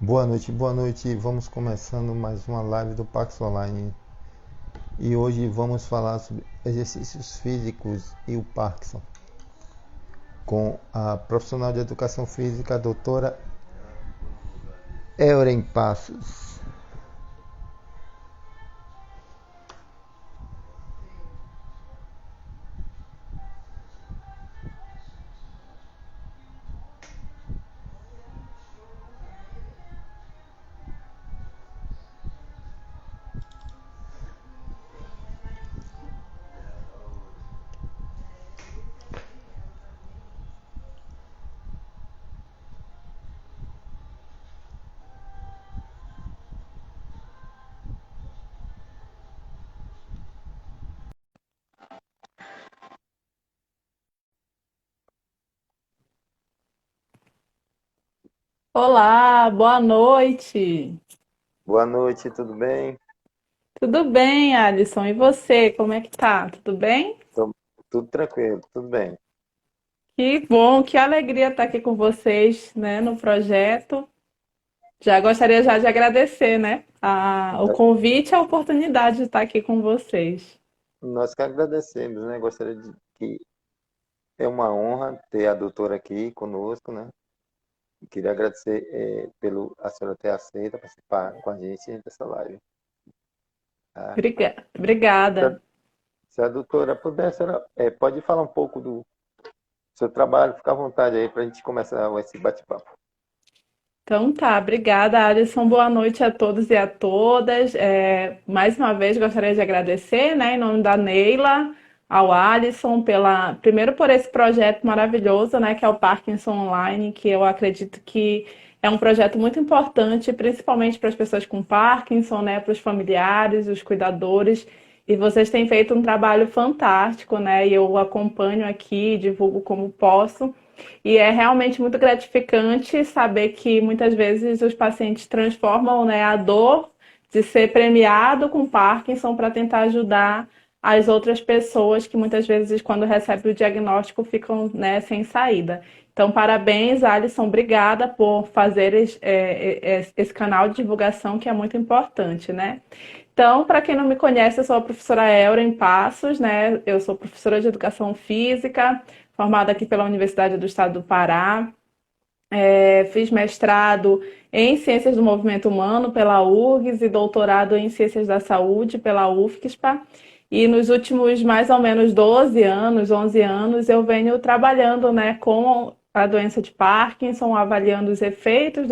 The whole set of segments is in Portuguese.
Boa noite, boa noite. Vamos começando mais uma live do Pax Online. E hoje vamos falar sobre exercícios físicos e o Parkinson com a profissional de educação física, a doutora Euren Passos. Olá, boa noite. Boa noite, tudo bem? Tudo bem, Alisson? E você, como é que tá? Tudo bem? Tudo tranquilo, tudo bem. Que bom, que alegria estar aqui com vocês, né, no projeto. Já gostaria já de agradecer, né, o convite e a oportunidade de estar aqui com vocês. Nós que agradecemos, né? Gostaria de que é uma honra ter a doutora aqui conosco, né? Queria agradecer pelo a senhora ter aceito participar com a gente dessa live. Tá? Obrigada. Se a doutora puder, a senhora pode falar um pouco do seu trabalho, fica à vontade aí para a gente começar esse bate-papo. Então tá, obrigada, Alisson. Boa noite a todos e a todas. Mais uma vez gostaria de agradecer, né, em nome da Neila, ao Alisson, primeiro por esse projeto maravilhoso, né, que é o Parkinson Online, que eu acredito que é um projeto muito importante, principalmente para as pessoas com Parkinson, né, para os familiares, os cuidadores. E vocês têm feito um trabalho fantástico, né? E eu acompanho aqui, divulgo como posso. E é realmente muito gratificante saber que muitas vezes os pacientes transformam, né, a dor de ser premiado com Parkinson para tentar ajudar as outras pessoas que muitas vezes, quando recebem o diagnóstico, ficam, né, sem saída. Então, parabéns, Alisson. Obrigada por fazer esse canal de divulgação que é muito importante, né? Então, para quem não me conhece, eu sou a professora Euren Passos, né? Eu sou professora de educação física, formada aqui pela Universidade do Estado do Pará. Fiz mestrado em Ciências do Movimento Humano pela URGS e doutorado em Ciências da Saúde pela UFSPA. E nos últimos mais ou menos 12 anos, 11 anos, eu venho trabalhando, né, com a doença de Parkinson, avaliando os efeitos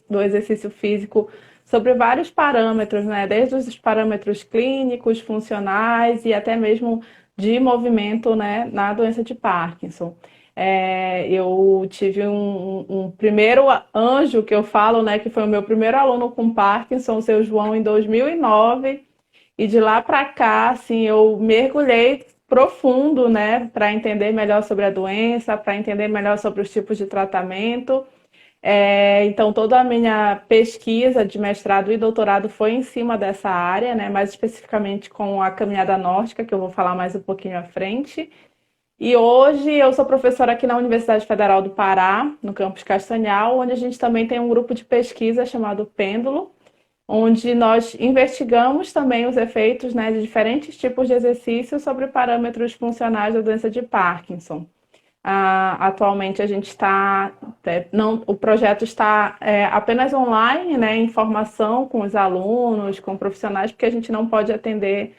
do exercício físico sobre vários parâmetros, né, desde os parâmetros clínicos, funcionais e até mesmo de movimento, né, na doença de Parkinson. Eu tive um primeiro anjo que eu falo, né, que foi o meu primeiro aluno com Parkinson, o seu João, em 2009, e de lá para cá, assim, eu mergulhei profundo, né, para entender melhor sobre a doença, para entender melhor sobre os tipos de tratamento. Então, toda a minha pesquisa de mestrado e doutorado foi em cima dessa área, né, mais especificamente com a caminhada nórdica, que eu vou falar mais um pouquinho à frente. E hoje eu sou professora aqui na Universidade Federal do Pará, no campus Castanhal, onde a gente também tem um grupo de pesquisa chamado Pêndulo, onde nós investigamos também os efeitos, né, de diferentes tipos de exercícios sobre parâmetros funcionais da doença de Parkinson. Atualmente a gente está, não, o projeto está apenas online, né, em formação com os alunos, com profissionais, porque a gente não pode atender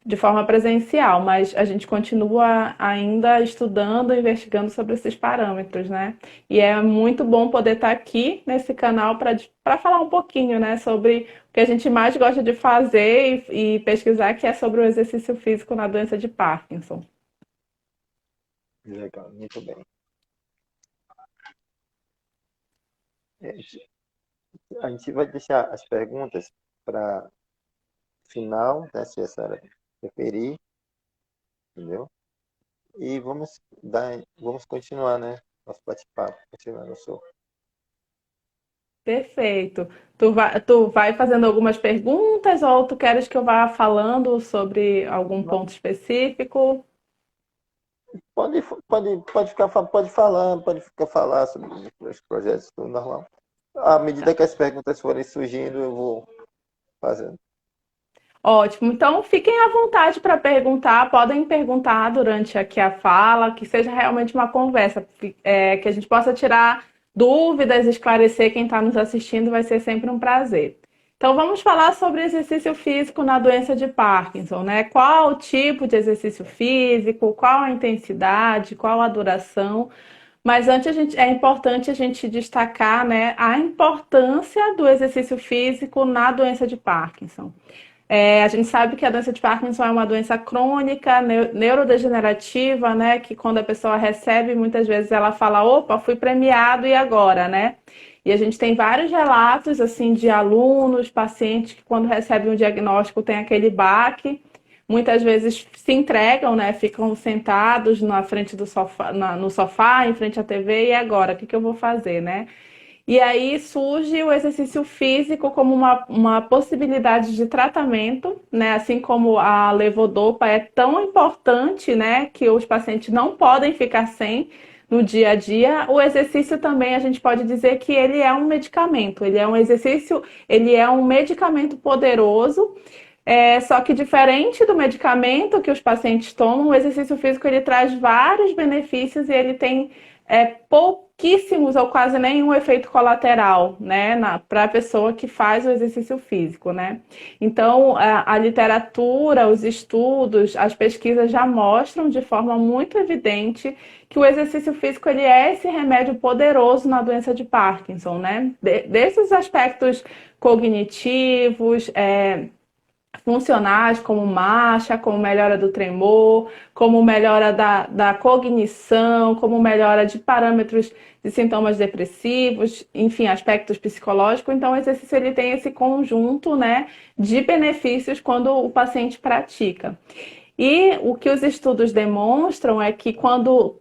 de forma presencial, mas a gente continua ainda estudando, investigando sobre esses parâmetros, né? E é muito bom poder estar aqui nesse canal para falar um pouquinho, né, sobre o que a gente mais gosta de fazer e pesquisar, que é sobre o exercício físico na doença de Parkinson. Legal, muito bem. É, a gente vai deixar as perguntas para final, né, se a senhora preferir, entendeu? E vamos continuar, né? Nosso bate-papo, continuar no show. Perfeito. Tu vai fazendo algumas perguntas ou tu queres que eu vá falando sobre algum ponto específico? Pode ficar, pode falar sobre os projetos, tudo normal. À medida que as perguntas forem surgindo, eu vou fazendo. Ótimo. Então, fiquem à vontade para perguntar, podem perguntar durante aqui a fala, que seja realmente uma conversa, que a gente possa tirar dúvidas, esclarecer quem está nos assistindo, vai ser sempre um prazer. Então, vamos falar sobre exercício físico na doença de Parkinson, né? Qual o tipo de exercício físico, qual a intensidade, qual a duração. Mas antes é importante a gente destacar, né, a importância do exercício físico na doença de Parkinson. A gente sabe que a doença de Parkinson é uma doença crônica, neurodegenerativa, né? Que quando a pessoa recebe, muitas vezes ela fala, opa, fui premiado e agora, né? E a gente tem vários relatos, assim, de alunos, pacientes que quando recebem um diagnóstico tem aquele baque, muitas vezes se entregam, né? Ficam sentados na frente do sofá, no sofá, em frente à TV, e agora, o que eu vou fazer, né? E aí surge o exercício físico como uma possibilidade de tratamento, né? Assim como a levodopa é tão importante, né? Que os pacientes não podem ficar sem no dia a dia. O exercício também a gente pode dizer que ele é um medicamento, ele é um exercício, ele é um medicamento poderoso. Só que diferente do medicamento que os pacientes tomam, o exercício físico ele traz vários benefícios e ele tem pouquíssimos ou quase nenhum efeito colateral, né, para a pessoa que faz o exercício físico, né? Então, a literatura, os estudos, as pesquisas já mostram de forma muito evidente que o exercício físico ele é esse remédio poderoso na doença de Parkinson, né? Desses aspectos cognitivos, funcionais, como marcha, como melhora do tremor, como melhora da cognição, como melhora de parâmetros de sintomas depressivos, enfim, aspectos psicológicos. Então, o exercício ele tem esse conjunto, né, de benefícios quando o paciente pratica. E o que os estudos demonstram é que quando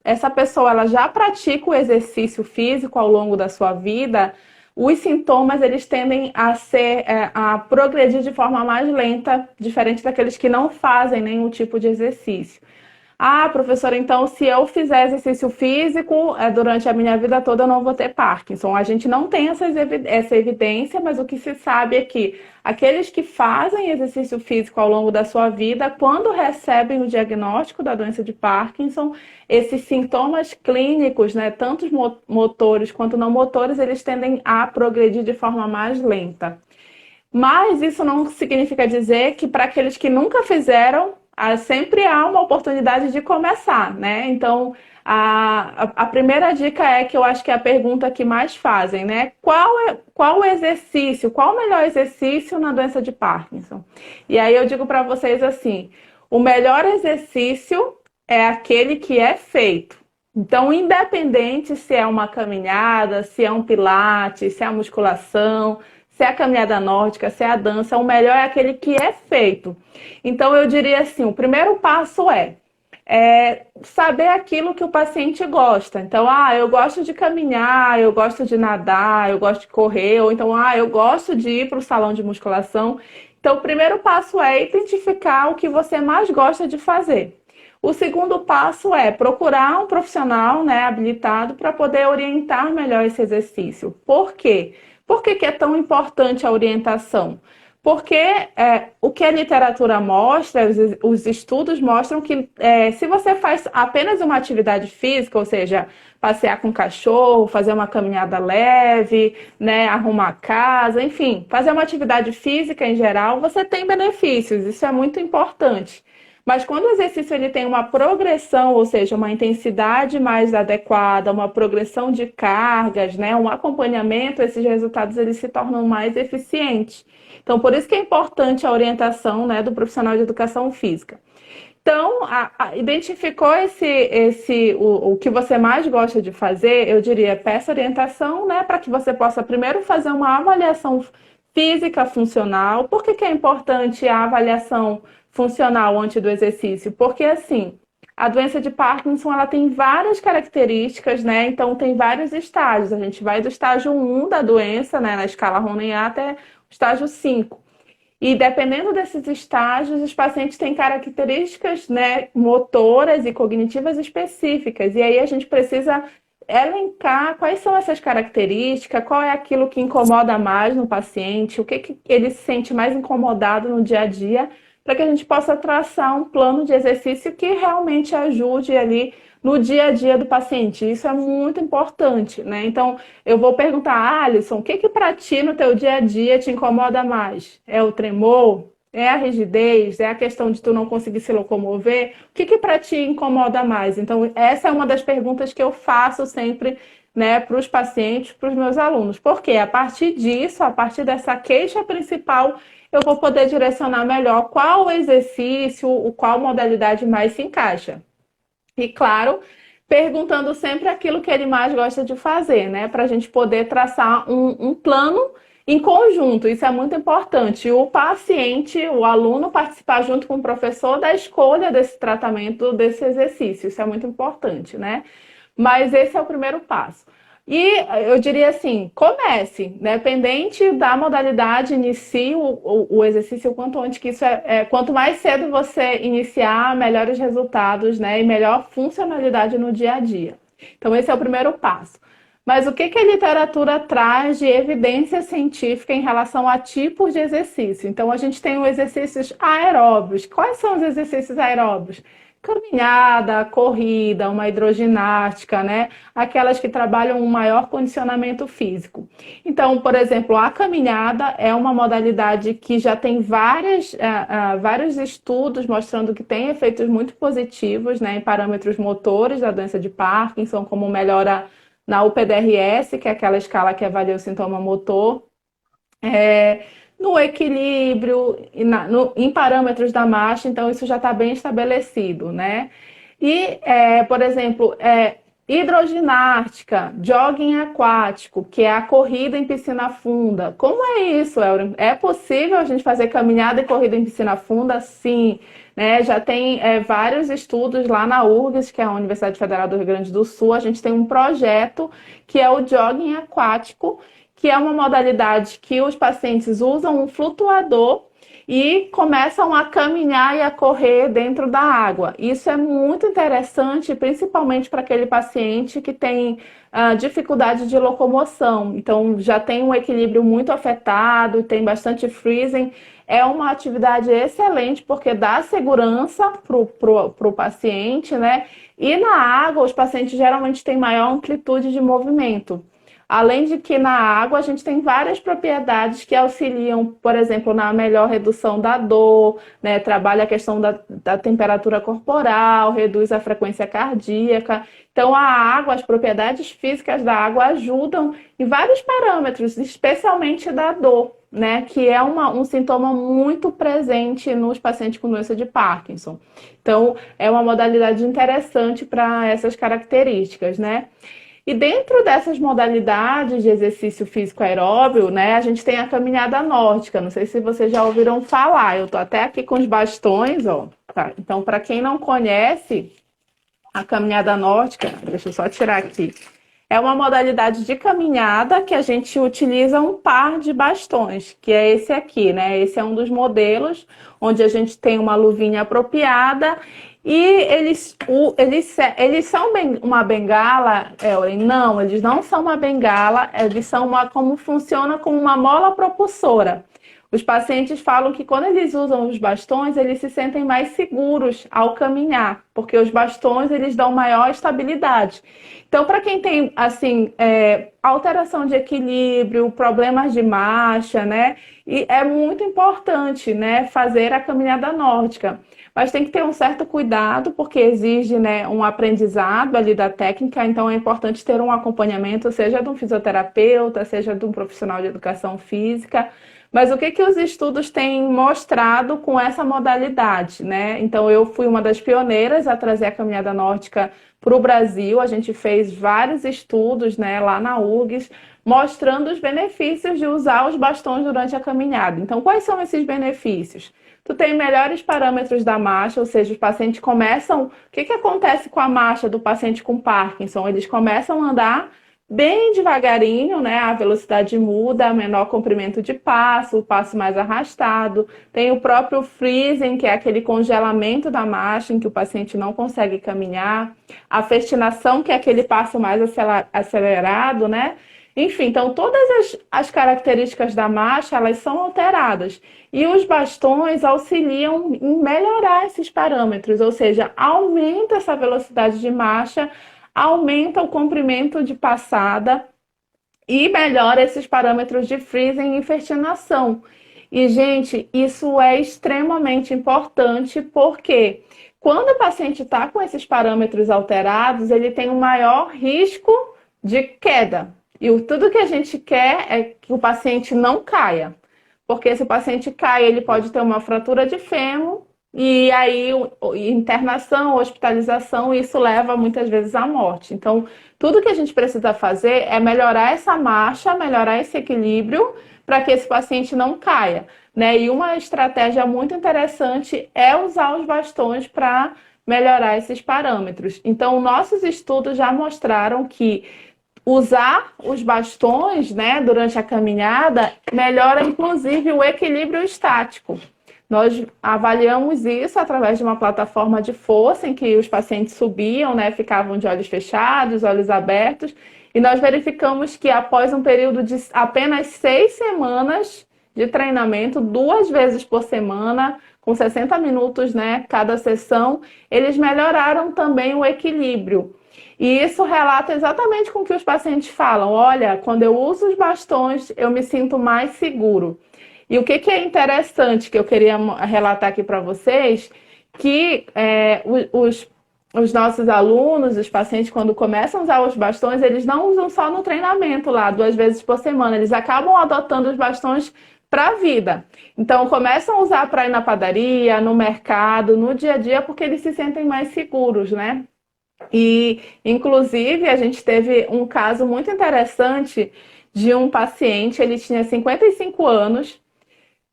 essa pessoa ela já pratica o exercício físico ao longo da sua vida, os sintomas eles tendem a progredir de forma mais lenta, diferente daqueles que não fazem nenhum tipo de exercício. Ah, professora, então se eu fizer exercício físico durante a minha vida toda, eu não vou ter Parkinson. A gente não tem essa evidência, mas o que se sabe é que aqueles que fazem exercício físico ao longo da sua vida, quando recebem o diagnóstico da doença de Parkinson, esses sintomas clínicos, né, tanto motores quanto não motores, eles tendem a progredir de forma mais lenta. Mas isso não significa dizer que para aqueles que nunca fizeram, sempre há uma oportunidade de começar, né? Então, a primeira dica é que eu acho que é a pergunta que mais fazem, né? Qual o exercício, qual o melhor exercício na doença de Parkinson? E aí eu digo para vocês assim, o melhor exercício é aquele que é feito. Então, independente se é uma caminhada, se é um pilates, se é a musculação, se é a caminhada nórdica, se é a dança, o melhor é aquele que é feito. Então, eu diria assim: o primeiro passo é saber aquilo que o paciente gosta. Então, eu gosto de caminhar, eu gosto de nadar, eu gosto de correr, ou então, eu gosto de ir para o salão de musculação. Então, o primeiro passo é identificar o que você mais gosta de fazer. O segundo passo é procurar um profissional, né, habilitado para poder orientar melhor esse exercício. Por quê? Por que é tão importante a orientação? Porque o que a literatura mostra, os estudos mostram que se você faz apenas uma atividade física, ou seja, passear com o cachorro, fazer uma caminhada leve, né, arrumar a casa, enfim, fazer uma atividade física em geral, você tem benefícios, isso é muito importante. Mas quando o exercício ele tem uma progressão, ou seja, uma intensidade mais adequada, uma progressão de cargas, né, um acompanhamento, esses resultados eles se tornam mais eficientes. Então, por isso que é importante a orientação, né, do profissional de educação física. Então, identificou o que você mais gosta de fazer, eu diria, peça orientação, né, para que você possa primeiro fazer uma avaliação física funcional. Por que é importante a avaliação funcional antes do exercício? Porque, assim, a doença de Parkinson, ela tem várias características, né? Então, tem vários estágios. A gente vai do estágio 1 da doença, né, na escala Ronen até o estágio 5. E dependendo desses estágios, os pacientes têm características, né, motoras e cognitivas específicas. E aí a gente precisa elencar quais são essas características, qual é aquilo que incomoda mais no paciente, o que, que ele se sente mais incomodado no dia a dia, para que a gente possa traçar um plano de exercício que realmente ajude ali no dia a dia do paciente. Isso é muito importante, né? Então, eu vou perguntar, Alisson, o que que para ti no teu dia a dia te incomoda mais? É o tremor? É a rigidez? É a questão de tu não conseguir se locomover? O que que para ti incomoda mais? Então, essa é uma das perguntas que eu faço sempre, né, para os pacientes, para os meus alunos. Porque a partir disso, a partir dessa queixa principal, eu vou poder direcionar melhor qual exercício, qual modalidade mais se encaixa. E claro, perguntando sempre aquilo que ele mais gosta de fazer, né? Para a gente poder traçar um plano em conjunto. Isso é muito importante. O paciente, o aluno, participar junto com o professor da escolha desse tratamento, desse exercício. Isso é muito importante, né? Mas esse é o primeiro passo. E eu diria assim, comece, né? Dependente da modalidade, inicie o exercício o quanto antes, que isso quanto mais cedo você iniciar, melhores resultados, né? E melhor funcionalidade no dia a dia. Então, esse é o primeiro passo. Mas o que que a literatura traz de evidência científica em relação a tipos de exercício? Então, a gente tem os exercícios aeróbios. Quais são os exercícios aeróbios? Caminhada, corrida, uma hidroginástica, né? Aquelas que trabalham um maior condicionamento físico. Então, por exemplo, a caminhada é uma modalidade que já tem vários estudos mostrando que tem efeitos muito positivos, né, em parâmetros motores da doença de Parkinson, como melhora na UPDRS, que é aquela escala que avalia o sintoma motor, é, no equilíbrio, em parâmetros da marcha, então isso já está bem estabelecido, né? E, por exemplo, hidroginástica, jogging aquático, que é a corrida em piscina funda. Como é isso, Elrin? É possível a gente fazer caminhada e corrida em piscina funda? Sim, né? Já tem vários estudos lá na URGS, que é a Universidade Federal do Rio Grande do Sul. A gente tem um projeto que é o jogging aquático, que é uma modalidade que os pacientes usam um flutuador e começam a caminhar e a correr dentro da água. Isso é muito interessante, principalmente para aquele paciente que tem dificuldade de locomoção. Então, já tem um equilíbrio muito afetado, tem bastante freezing. É uma atividade excelente porque dá segurança para o paciente, né? E na água, os pacientes geralmente têm maior amplitude de movimento. Além de que na água a gente tem várias propriedades que auxiliam, por exemplo, na melhor redução da dor, né? Trabalha a questão da temperatura corporal, reduz a frequência cardíaca. Então, a água, as propriedades físicas da água ajudam em vários parâmetros, especialmente da dor, né? Que é um sintoma muito presente nos pacientes com doença de Parkinson. Então, é uma modalidade interessante para essas características, né? E dentro dessas modalidades de exercício físico aeróbio, né, a gente tem a caminhada nórdica. Não sei se vocês já ouviram falar. Eu tô até aqui com os bastões, ó. Tá. Então, para quem não conhece, a caminhada nórdica, deixa eu só tirar aqui. É uma modalidade de caminhada que a gente utiliza um par de bastões, que é esse aqui, né? Esse é um dos modelos onde a gente tem uma luvinha apropriada e eles são uma bengala, Elren? Não, eles não são uma bengala, eles são como funciona como uma mola propulsora. Os pacientes falam que quando eles usam os bastões, eles se sentem mais seguros ao caminhar, porque os bastões eles dão maior estabilidade. Então, para quem tem assim alteração de equilíbrio, problemas de marcha, né, e é muito importante, né, fazer a caminhada nórdica. Mas tem que ter um certo cuidado, porque exige, né, um aprendizado ali da técnica, então é importante ter um acompanhamento, seja de um fisioterapeuta, seja de um profissional de educação física. Mas o que que os estudos têm mostrado com essa modalidade, né? Então, eu fui uma das pioneiras a trazer a caminhada nórdica para o Brasil. A gente fez vários estudos, né, lá na URGS, mostrando os benefícios de usar os bastões durante a caminhada. Então, quais são esses benefícios? Tu tem melhores parâmetros da marcha, ou seja, os pacientes começam... O que que acontece com a marcha do paciente com Parkinson? Eles começam a andar bem devagarinho, né? A velocidade muda, menor comprimento de passo, o passo mais arrastado. Tem o próprio freezing, que é aquele congelamento da marcha em que o paciente não consegue caminhar. A festinação, que é aquele passo mais acelerado, né? Enfim, então todas as características da marcha, elas são alteradas. E os bastões auxiliam em melhorar esses parâmetros, ou seja, aumenta essa velocidade de marcha, aumenta o comprimento de passada e melhora esses parâmetros de freezing e fertinação. E, gente, isso é extremamente importante porque quando o paciente está com esses parâmetros alterados, ele tem um maior risco de queda. E tudo que a gente quer é que o paciente não caia. Porque se o paciente cai, ele pode ter uma fratura de fêmur e aí internação, hospitalização, isso leva muitas vezes à morte. Então, tudo que a gente precisa fazer é melhorar essa marcha, melhorar esse equilíbrio para que esse paciente não caia, né? E uma estratégia muito interessante é usar os bastões para melhorar esses parâmetros. Então, nossos estudos já mostraram que usar os bastões, né, durante a caminhada melhora inclusive o equilíbrio estático. Nós avaliamos isso através de uma plataforma de força em que os pacientes subiam, né, ficavam de olhos fechados, olhos abertos, e nós verificamos que após um período de apenas 6 semanas de treinamento, 2 vezes por semana, com 60 minutos, né, cada sessão, eles melhoraram também o equilíbrio. E isso relata exatamente com o que os pacientes falam. Olha, quando eu uso os bastões, eu me sinto mais seguro. E o que é interessante que eu queria relatar aqui para vocês, que os nossos alunos, os pacientes, quando começam a usar os bastões, eles não usam só no treinamento lá, 2 vezes por semana, eles acabam adotando os bastões para a vida. Então, começam a usar para ir na padaria, no mercado, no dia a dia, porque eles se sentem mais seguros, né? E, inclusive, a gente teve um caso muito interessante de um paciente, ele tinha 55 anos,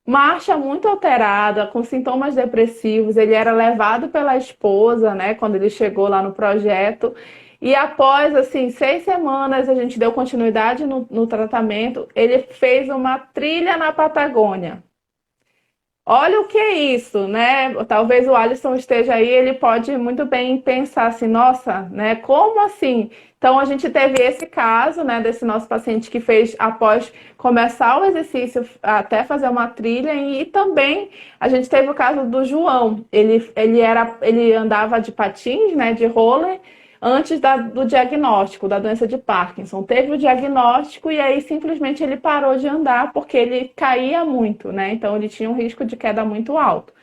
marcha muito alterada, com sintomas depressivos. Ele era levado pela esposa, né, quando ele chegou lá no projeto. E após, assim, 6 semanas, a gente deu continuidade no tratamento. Ele fez uma trilha na Patagônia. Olha o que é isso, né? Talvez o Alisson esteja aí, ele pode muito bem pensar assim, nossa, né? Como assim? Então a gente teve esse caso, né, desse nosso paciente que fez após começar o exercício até fazer uma trilha e também a gente teve o caso do João. Ele andava de patins, né, de roller antes do diagnóstico da doença de Parkinson. Teve o diagnóstico e aí simplesmente ele parou de andar porque ele caía muito, né? Então ele tinha um risco de queda muito alto.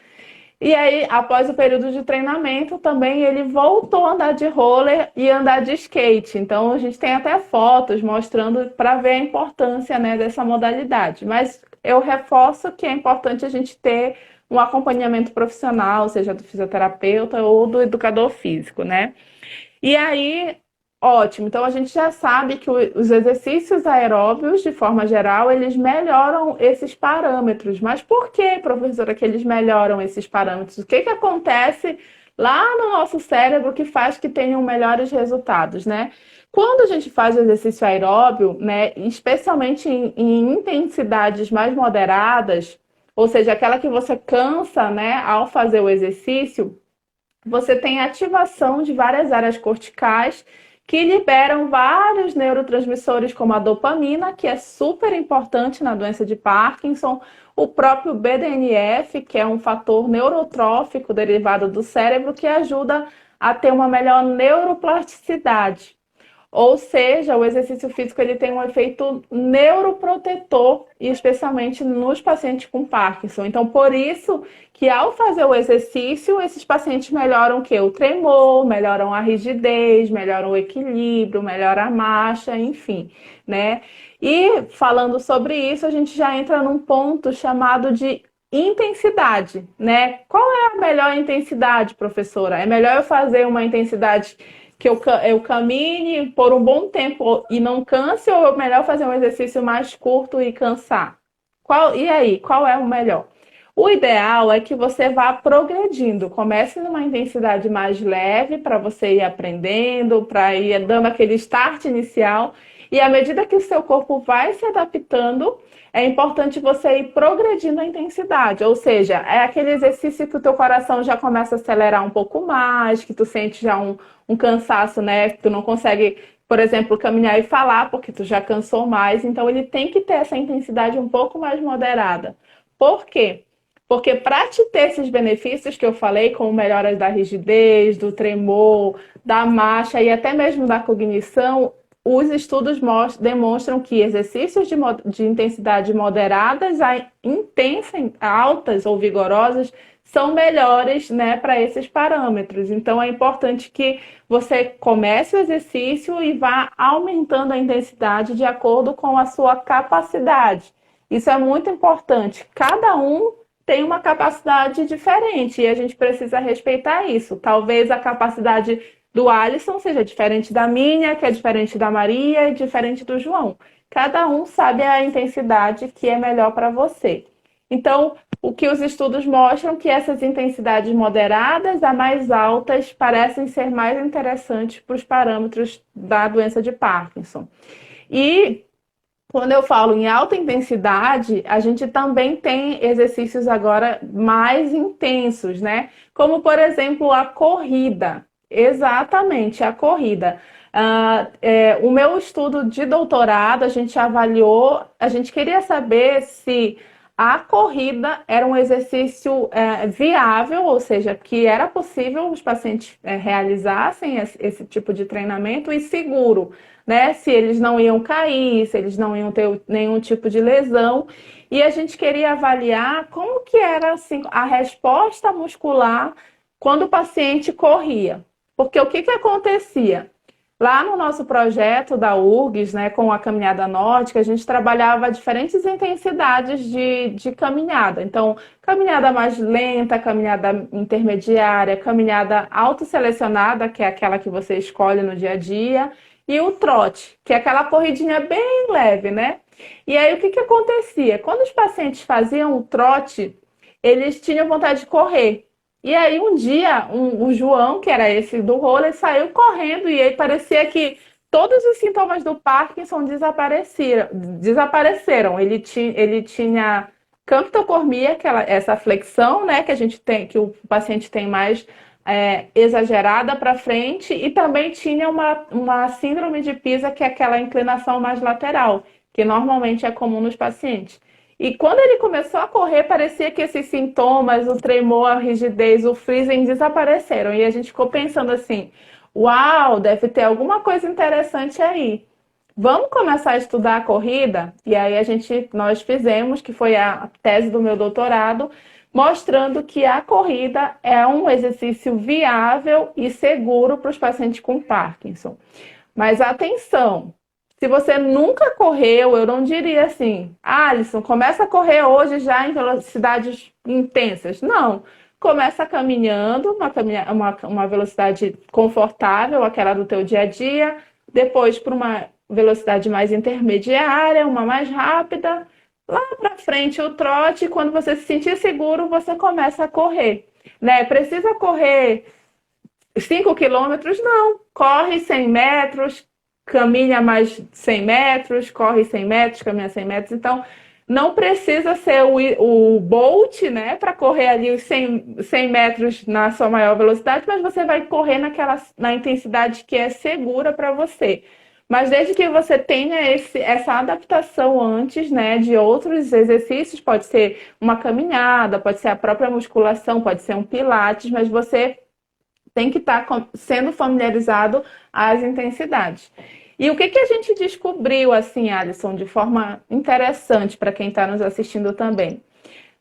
E aí, após o período de treinamento, também ele voltou a andar de roller e andar de skate. Então a gente tem até fotos mostrando para ver a importância, né, dessa modalidade. Mas eu reforço que é importante a gente ter um acompanhamento profissional, seja do fisioterapeuta ou do educador físico, né? E aí, ótimo. Então a gente já sabe que os exercícios aeróbios, de forma geral, eles melhoram esses parâmetros. Mas por que, professora, que eles melhoram esses parâmetros? O que acontece lá no nosso cérebro que faz que tenham melhores resultados, né? Quando a gente faz o exercício aeróbio, né, especialmente em intensidades mais moderadas, ou seja, aquela que você cansa, né, ao fazer o exercício, você tem ativação de várias áreas corticais que liberam vários neurotransmissores, como a dopamina, que é super importante na doença de Parkinson, o próprio BDNF, que é um fator neurotrófico derivado do cérebro, que ajuda a ter uma melhor neuroplasticidade. Ou seja, o exercício físico ele tem um efeito neuroprotetor, e especialmente nos pacientes com Parkinson. Então, por isso que ao fazer o exercício, esses pacientes melhoram o quê? O tremor, melhoram a rigidez, melhoram o equilíbrio, melhoram a marcha, enfim, né? E falando sobre isso, a gente já entra num ponto chamado de intensidade, né? Qual é a melhor intensidade, professora? É melhor eu fazer uma intensidade que eu camine por um bom tempo e não canse, ou é melhor fazer um exercício mais curto e cansar? E aí, qual é o melhor? O ideal é que você vá progredindo. Comece numa intensidade mais leve para você ir aprendendo, para ir dando aquele start inicial. E à medida que o seu corpo vai se adaptando, é importante você ir progredindo a intensidade, ou seja, é aquele exercício que o teu coração já começa a acelerar um pouco mais, que tu sente já um cansaço, né? Que tu não consegue, por exemplo, caminhar e falar porque tu já cansou mais. Então ele tem que ter essa intensidade um pouco mais moderada. Por quê? Porque para te ter esses benefícios que eu falei, como melhoras da rigidez, do tremor, da marcha e até mesmo da cognição, os estudos demonstram que exercícios de intensidade moderadas a altas ou vigorosas são melhores, né, para esses parâmetros. Então é importante que você comece o exercício e vá aumentando a intensidade de acordo com a sua capacidade. Isso é muito importante. Cada um tem uma capacidade diferente e a gente precisa respeitar isso. Talvez a capacidade do Alisson seja diferente da minha, que é diferente da Maria e diferente do João. Cada um sabe a intensidade que é melhor para você. Então, o que os estudos mostram que essas intensidades moderadas a mais altas parecem ser mais interessantes para os parâmetros da doença de Parkinson. E quando eu falo em alta intensidade, a gente também tem exercícios agora mais intensos, né? Como, por exemplo, a corrida. Exatamente, a corrida. O meu estudo de doutorado, a gente avaliou, a gente queria saber se a corrida era um exercício viável, ou seja, que era possível os pacientes realizassem esse tipo de treinamento e seguro, né? Se eles não iam cair, se eles não iam ter nenhum tipo de lesão. E a gente queria avaliar como que era assim, a resposta muscular quando o paciente corria. Porque o que acontecia? Lá no nosso projeto da URGS, né, com a caminhada nórdica, a gente trabalhava diferentes intensidades de caminhada. Então, caminhada mais lenta, caminhada intermediária, caminhada autoselecionada, que é aquela que você escolhe no dia a dia, e o trote, que é aquela corridinha bem leve, né? E aí, o que acontecia? Quando os pacientes faziam o trote, eles tinham vontade de correr. E aí um dia o João, que era esse do roller, saiu correndo e aí parecia que todos os sintomas do Parkinson desapareceram. Ele tinha camptocormia, essa flexão, né, que a gente tem, que o paciente tem mais exagerada para frente, e também tinha uma síndrome de Pisa, que é aquela inclinação mais lateral, que normalmente é comum nos pacientes. E quando ele começou a correr, parecia que esses sintomas, o tremor, a rigidez, o freezing desapareceram. E a gente ficou pensando assim, uau, deve ter alguma coisa interessante aí. Vamos começar a estudar a corrida? E aí nós fizemos, que foi a tese do meu doutorado, mostrando que a corrida é um exercício viável e seguro para os pacientes com Parkinson. Mas atenção, se você nunca correu, eu não diria assim, Alisson, começa a correr hoje já em velocidades intensas. Não, começa caminhando, uma velocidade confortável, aquela do teu dia a dia, depois para uma velocidade mais intermediária, uma mais rápida, lá para frente o trote, e quando você se sentir seguro, você começa a correr. Né? Precisa correr 5 quilômetros? Não, corre 100 metros, caminha mais 100 metros, corre 100 metros, caminha 100 metros. Então, não precisa ser o Bolt, né, para correr ali os 100 metros na sua maior velocidade, mas você vai correr na intensidade que é segura para você. Mas desde que você tenha essa adaptação antes, né, de outros exercícios, pode ser uma caminhada, pode ser a própria musculação, pode ser um pilates, mas você tem que estar sendo familiarizado às intensidades. E o que a gente descobriu, assim, Alisson, de forma interessante para quem está nos assistindo também?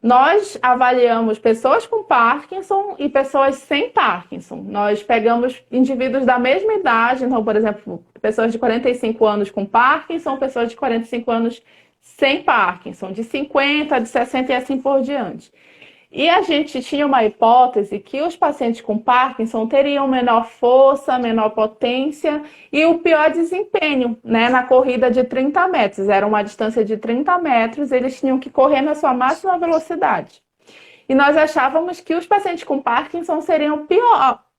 Nós avaliamos pessoas com Parkinson e pessoas sem Parkinson. Nós pegamos indivíduos da mesma idade, então, por exemplo, pessoas de 45 anos com Parkinson, pessoas de 45 anos sem Parkinson, de 50, de 60 e assim por diante. E a gente tinha uma hipótese que os pacientes com Parkinson teriam menor força, menor potência e o pior desempenho, né, na corrida de 30 metros. Era uma distância de 30 metros, eles tinham que correr na sua máxima velocidade. E nós achávamos que os pacientes com Parkinson seriam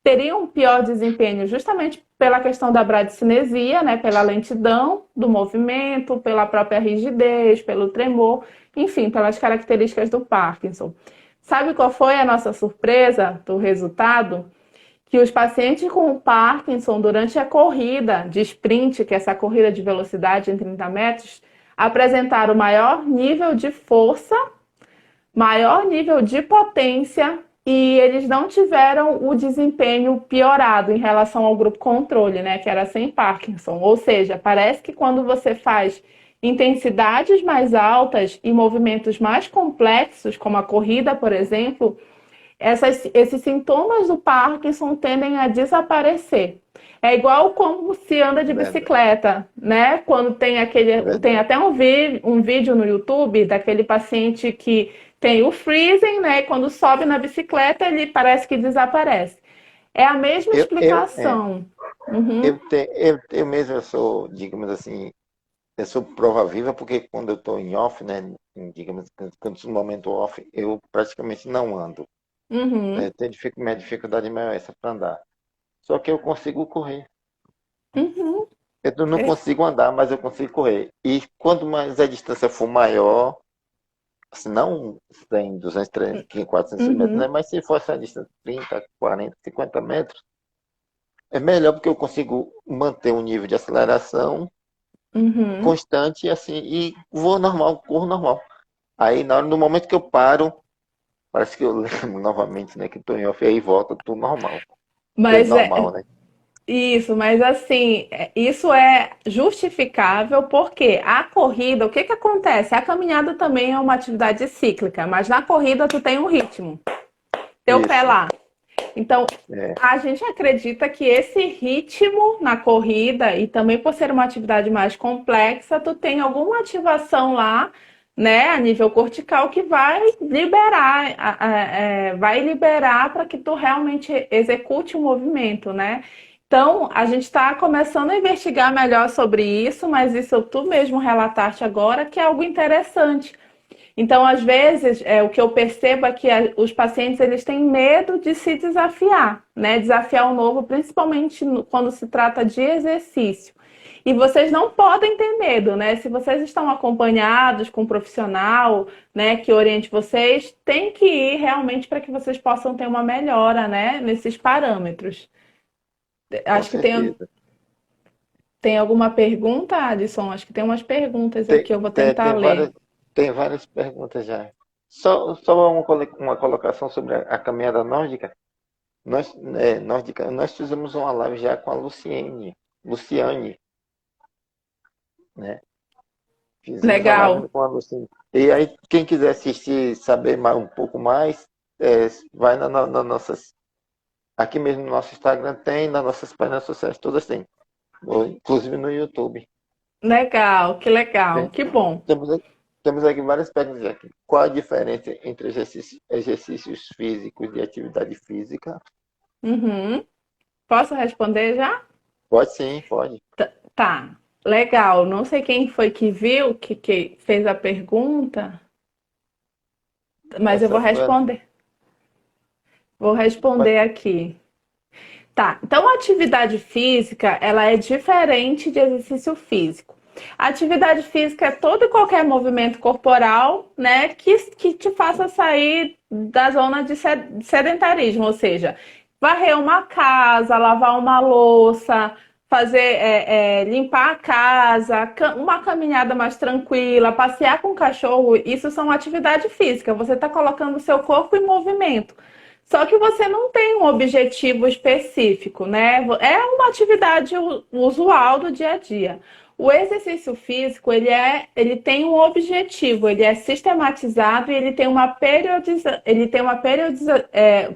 teriam um pior desempenho justamente pela questão da bradicinesia, né, pela lentidão do movimento, pela própria rigidez, pelo tremor, enfim, pelas características do Parkinson. Sabe qual foi a nossa surpresa do resultado? Que os pacientes com Parkinson, durante a corrida de sprint, que é essa corrida de velocidade em 30 metros, apresentaram maior nível de força, maior nível de potência e eles não tiveram o desempenho piorado em relação ao grupo controle, né, que era sem Parkinson. Ou seja, parece que quando você faz intensidades mais altas e movimentos mais complexos, como a corrida, por exemplo, esses sintomas do Parkinson tendem a desaparecer. É igual como se anda de Verdade, bicicleta, né? Quando tem tem verdade. até um vídeo no YouTube daquele paciente que tem o freezing, né? E quando sobe na bicicleta, ele parece que desaparece. É a mesma Eu, eu, é, explicação. Uhum, eu mesmo eu sou, digamos assim, eu sou prova viva porque quando eu estou em off, né, digamos, quando estou no momento off, eu praticamente não ando. uhum, Minha dificuldade maior é essa para andar. Só que eu consigo correr. uhum. Eu não É, consigo andar, mas eu consigo correr. E quanto mais a distância for maior, se não 100, 200, 300, 500, 400 metros, né? uhum, Mas se fosse a distância de 30, 40, 50 metros, é melhor porque eu consigo manter um nível de aceleração uhum. constante assim, e vou normal, corro normal. Aí no momento que eu paro, parece que eu lembro novamente, né, que estou em off, aí volta tudo normal. Bem Mas normal, né? isso, mas assim, isso é justificável porque a corrida, o que que acontece? A caminhada também é uma atividade cíclica, mas na corrida tu tem um ritmo, teu pé Isso. lá. Então, É, a gente acredita que esse ritmo na corrida e também por ser uma atividade mais complexa, tu tem alguma ativação lá, né, a nível cortical que vai liberar para que tu realmente execute o movimento, né? Então, a gente está começando a investigar melhor sobre isso, mas isso tu mesmo relataste agora que é algo interessante. Então, às vezes, o que eu percebo é que os pacientes eles têm medo de se desafiar, né? Desafiar o novo, principalmente quando se trata de exercício. E vocês não podem ter medo, né? Se vocês estão acompanhados com um profissional, né, que oriente vocês, tem que ir realmente para que vocês possam ter uma melhora, né, nesses parâmetros. com Acho que certeza. tem alguma pergunta, Alisson? Acho que tem umas perguntas Tem, aqui, eu vou tem, tentar tem ler. várias perguntas já. Só uma colocação sobre a caminhada nórdica. Nós fizemos uma live já com a Luciane, né? Fizemos a live Legal. com a Luciane. E aí, quem quiser assistir, saber mais, um pouco mais, vai na nossas. Aqui mesmo no nosso Instagram tem, nas nossas páginas sociais todas tem. Inclusive no YouTube. Legal, que legal, Tem- que bom. temos aqui várias perguntas aqui. Qual a diferença entre exercícios físicos e atividade física? Uhum. Posso responder já? Pode sim, pode. Tá, legal. Não sei quem foi que viu, que fez a pergunta, mas eu Essa vou foi a... responder. Vou pode- responder aqui. Tá, então a atividade física, ela é diferente de exercício físico. A atividade física é todo e qualquer movimento corporal, né, que te faça sair da zona de sedentarismo, ou seja, varrer uma casa, lavar uma louça, limpar a casa, uma caminhada mais tranquila, passear com o cachorro, isso são atividade física. Você está colocando o seu corpo em movimento. Só que você não tem um objetivo específico, né? É uma atividade usual do dia a dia. O exercício físico, ele tem um objetivo, ele é sistematizado e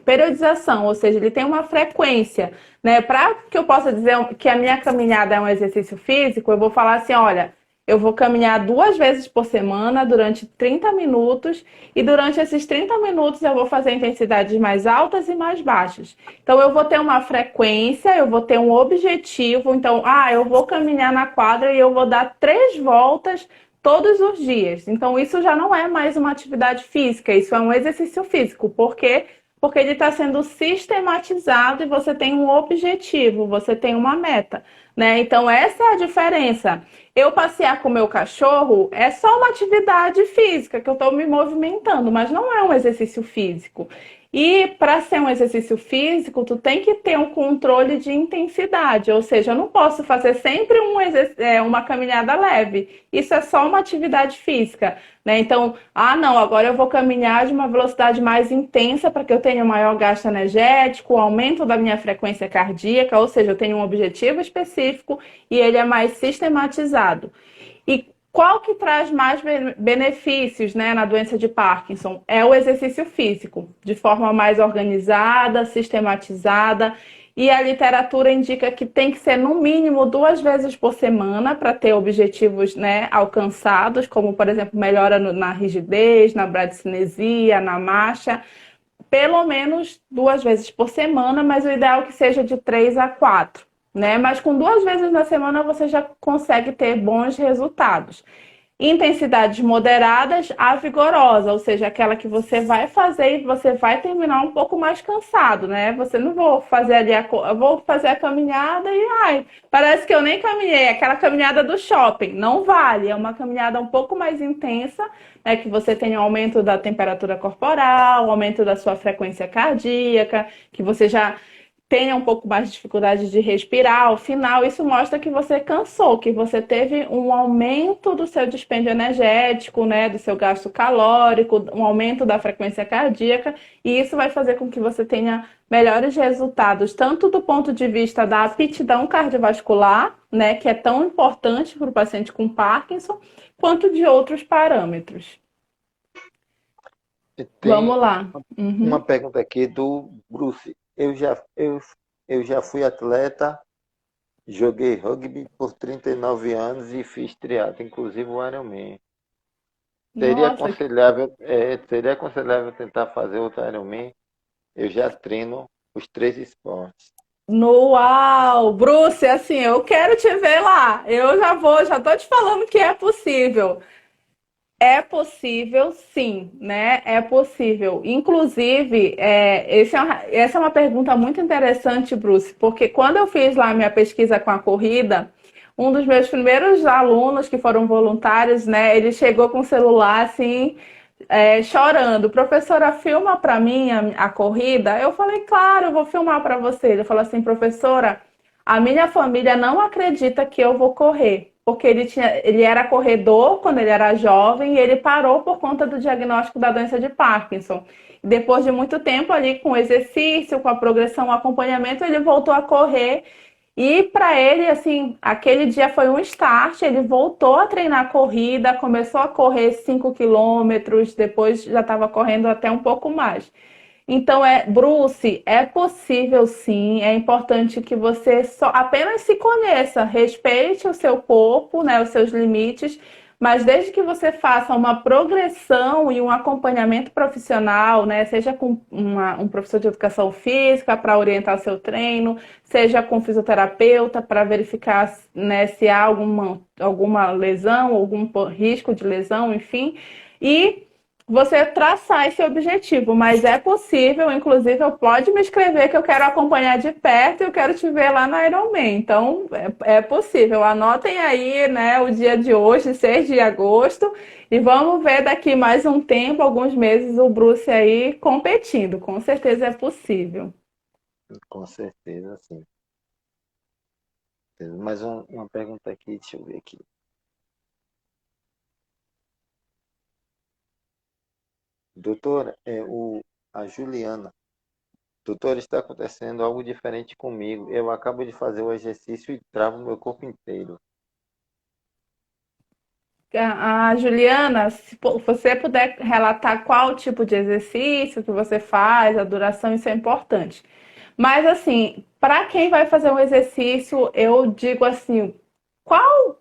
periodização, ou seja, ele tem uma frequência, né? Para que eu possa dizer que a minha caminhada é um exercício físico, eu vou falar assim, olha, eu vou caminhar 2 vezes por semana durante 30 minutos e durante esses 30 minutos eu vou fazer intensidades mais altas e mais baixas. Então eu vou ter uma frequência, eu vou ter um objetivo. Então, eu vou caminhar na quadra e eu vou dar 3 voltas todos os dias. Então isso já não é mais uma atividade física, isso é um exercício físico, porque porque ele está sendo sistematizado e você tem um objetivo, você tem uma meta, né? Então, essa é a diferença. Eu passear com o meu cachorro é só uma atividade física que eu estou me movimentando, mas não é um exercício físico. E para ser um exercício físico, tu tem que ter um controle de intensidade, ou seja, eu não posso fazer sempre uma caminhada leve. Isso é só uma atividade física, né? Então, não, agora eu vou caminhar de uma velocidade mais intensa para que eu tenha maior gasto energético, aumento da minha frequência cardíaca, ou seja, eu tenho um objetivo específico e ele é mais sistematizado. E qual que traz mais benefícios, né, na doença de Parkinson? É o exercício físico, de forma mais organizada, sistematizada. E a literatura indica que tem que ser no mínimo 2 vezes por semana para ter objetivos, né, alcançados, como, por exemplo, melhora na rigidez, na bradicinesia, na marcha. Pelo menos 2 vezes por semana, mas o ideal é que seja de 3 a 4, né? Mas com 2 vezes na semana você já consegue ter bons resultados. Intensidades moderadas a vigorosa, ou seja, aquela que você vai fazer e você vai terminar um pouco mais cansado, né? Você não vou fazer ali eu vou fazer a caminhada e parece que eu nem caminhei, aquela caminhada do shopping, não vale, é uma caminhada um pouco mais intensa, né, que você tem um aumento da temperatura corporal, um aumento da sua frequência cardíaca, que você já tenha um pouco mais de dificuldade de respirar, ao final isso mostra que você cansou, que você teve um aumento do seu dispêndio energético, né, do seu gasto calórico, um aumento da frequência cardíaca, e isso vai fazer com que você tenha melhores resultados, tanto do ponto de vista da aptidão cardiovascular, né, que é tão importante para o paciente com Parkinson, quanto de outros parâmetros. E Vamos tem lá. uma Uhum. pergunta aqui do Bruce. Eu já fui atleta, joguei rugby por 39 anos e fiz triatlo, inclusive o Ironman. Nossa, Seria aconselhável tentar fazer outro Ironman? Eu já treino os três esportes. no uau! Bruce, assim, eu quero te ver lá. Eu já tô te falando que é possível. É possível, sim, né? É possível. Inclusive, essa é uma pergunta muito interessante, Bruce, porque quando eu fiz lá a minha pesquisa com a corrida, um dos meus primeiros alunos que foram voluntários, né? Ele chegou com o celular assim, chorando. Professora, filma para mim a corrida? Eu falei, claro, eu vou filmar para você. Ele falou assim, professora, a minha família não acredita que eu vou correr, porque ele era corredor quando ele era jovem e ele parou por conta do diagnóstico da doença de Parkinson. Depois de muito tempo ali com exercício, com a progressão, o acompanhamento, ele voltou a correr e para ele, assim, aquele dia foi um start. Ele voltou a treinar corrida, começou a correr 5 quilômetros, depois já estava correndo até um pouco mais. Então, Bruce, é possível sim, é importante que você só apenas se conheça, respeite o seu corpo, né, os seus limites, mas desde que você faça uma progressão e um acompanhamento profissional, né, seja com um professor de educação física para orientar seu treino, seja com fisioterapeuta para verificar, né, se há alguma lesão, algum risco de lesão, enfim, e você traçar esse objetivo, mas é possível, inclusive, eu pode me escrever que eu quero acompanhar de perto e eu quero te ver lá no Ironman. Então, é possível. Anotem aí, né, o dia de hoje, 6 de agosto, e vamos ver daqui mais um tempo, alguns meses, o Bruce aí competindo. Com certeza é possível. Com certeza, sim. Uma pergunta aqui, deixa eu ver aqui. Doutora, a Juliana. Doutor, está acontecendo algo diferente comigo. Eu acabo de fazer o exercício e travo meu corpo inteiro. A Juliana, se você puder relatar qual tipo de exercício que você faz, a duração, isso é importante. Mas assim, para quem vai fazer um exercício, eu digo assim, qual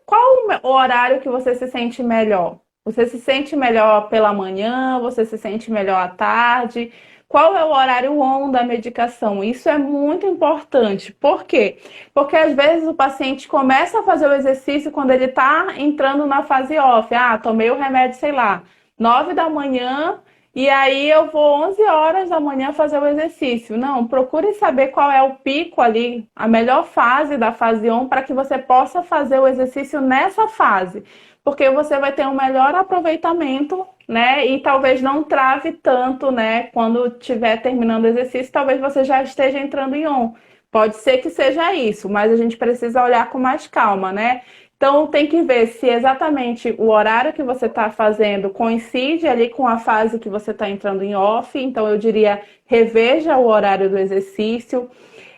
o horário que você se sente melhor? Você se sente melhor pela manhã? Você se sente melhor à tarde? Qual é o horário on da medicação? Isso é muito importante. Por quê? Porque às vezes o paciente começa a fazer o exercício quando ele está entrando na fase off. Tomei o remédio, sei lá, 9 da manhã e aí eu vou 11 horas da manhã fazer o exercício. Não, procure saber qual é o pico ali, a melhor fase da fase 1 para que você possa fazer o exercício nessa fase, porque você vai ter um melhor aproveitamento, né? E talvez não trave tanto, né? Quando estiver terminando o exercício, talvez você já esteja entrando em on. Pode ser que seja isso, mas a gente precisa olhar com mais calma, né? Então tem que ver se exatamente o horário que você está fazendo coincide ali com a fase que você está entrando em off. Então eu diria reveja o horário do exercício.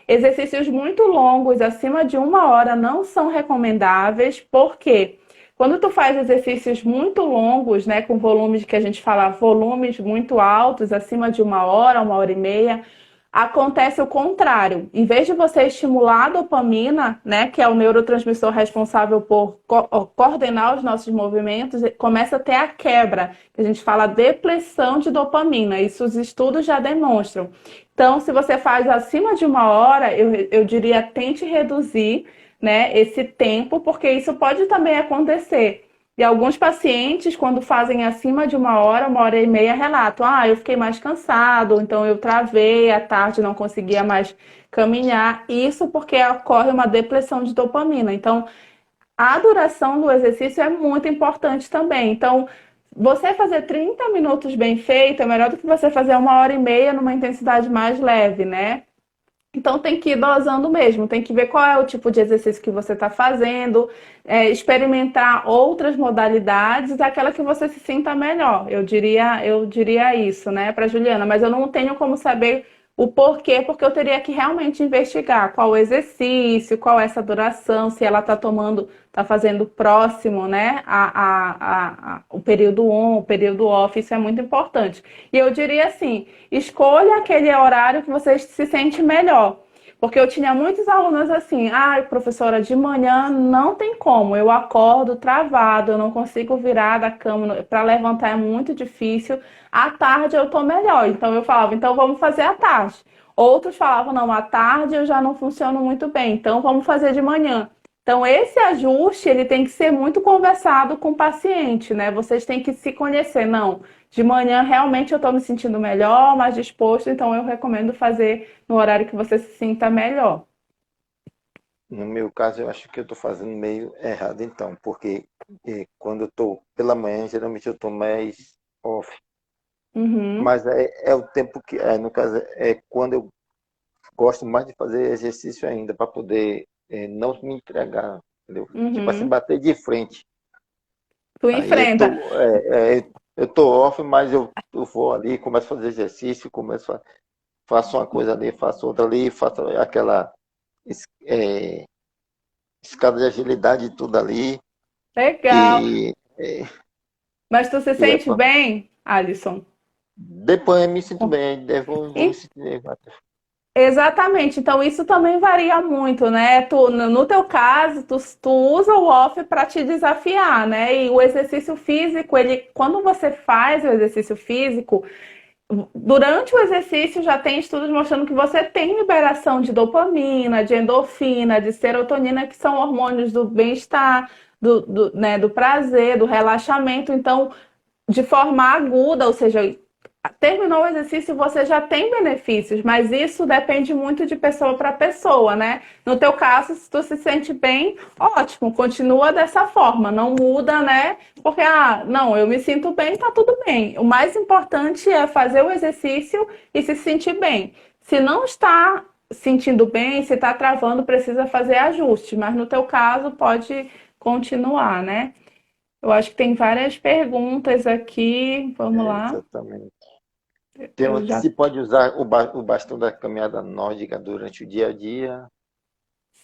Exercícios muito longos, acima de 1 hora, não são recomendáveis, porque quando tu faz exercícios muito longos, né, com volumes que a gente fala, volumes muito altos, acima de 1 hora, 1 hora e meia, acontece o contrário. Em vez de você estimular a dopamina, né, que é o neurotransmissor responsável por coordenar os nossos movimentos, começa a ter a quebra, que a gente fala depressão de dopamina. Isso os estudos já demonstram. Então, se você faz acima de 1 hora, eu diria tente reduzir, né, esse tempo, porque isso pode também acontecer. E alguns pacientes, quando fazem acima de 1 hora, 1 hora e meia, relatam: ah, eu fiquei mais cansado, então eu travei, à tarde não conseguia mais caminhar. Isso porque ocorre uma depressão de dopamina. Então, a duração do exercício é muito importante também. Então, você fazer 30 minutos bem feito é melhor do que você fazer 1 hora e meia numa intensidade mais leve, né? Então tem que ir dosando mesmo, tem que ver qual é o tipo de exercício que você está fazendo, experimentar outras modalidades, aquela que você se sinta melhor. Eu diria isso, né, para Juliana, mas eu não tenho como saber o porquê, porque eu teria que realmente investigar qual o exercício, qual é essa duração, se ela está tomando, está fazendo próximo, né, o período on, o período off, isso é muito importante. E eu diria assim, escolha aquele horário que você se sente melhor. Porque eu tinha muitos alunos assim, ah, professora, de manhã não tem como, eu acordo travado, eu não consigo virar da cama, para levantar é muito difícil. À tarde eu tô melhor. Então eu falava, então vamos fazer à tarde. Outros falavam, não, à tarde eu já não funciono muito bem, então vamos fazer de manhã. Então esse ajuste, ele tem que ser muito conversado com o paciente, né? Vocês têm que se conhecer, não. De manhã realmente eu estou me sentindo melhor, mais disposto, então eu recomendo fazer no horário que você se sinta melhor. No meu caso, eu acho que eu estou fazendo meio errado, então, porque quando eu estou pela manhã, geralmente eu estou mais off. Uhum, Mas é o tempo que, no caso, é quando eu gosto mais de fazer exercício ainda, para poder não me entregar, entendeu? Tipo assim, uhum. bater de frente. Tu Aí eu enfrenta. tô, eu tô off, mas eu vou ali, começo a fazer exercício, faço uma coisa ali, faço outra ali, faço aquela es- é, escada de agilidade e tudo ali. Legal. E, é, Mas tu se e é sente bem, Alisson? depois eu me sinto bem, vou me E- sentir bem. Exatamente. Então isso também varia muito, né? No teu caso, tu usa o off para te desafiar, né? E o exercício físico, ele, quando você faz o exercício físico, durante o exercício já tem estudos mostrando que você tem liberação de dopamina, de endorfina, de serotonina, que são hormônios do bem-estar, né, do prazer, do relaxamento. Então, de forma aguda, ou seja, terminou o exercício, você já tem benefícios, mas isso depende muito de pessoa para pessoa, né? No teu caso, se tu se sente bem, ótimo, continua dessa forma, não muda, né? Porque, ah, não, eu me sinto bem, tá tudo bem. O mais importante é fazer o exercício e se sentir bem. Se não está sentindo bem, se está travando, precisa fazer ajuste, mas no teu caso pode continuar, né? Eu acho que tem várias perguntas aqui. Vamos lá. Exatamente. Eu já. Se pode usar o bastão da caminhada nórdica durante o dia a dia.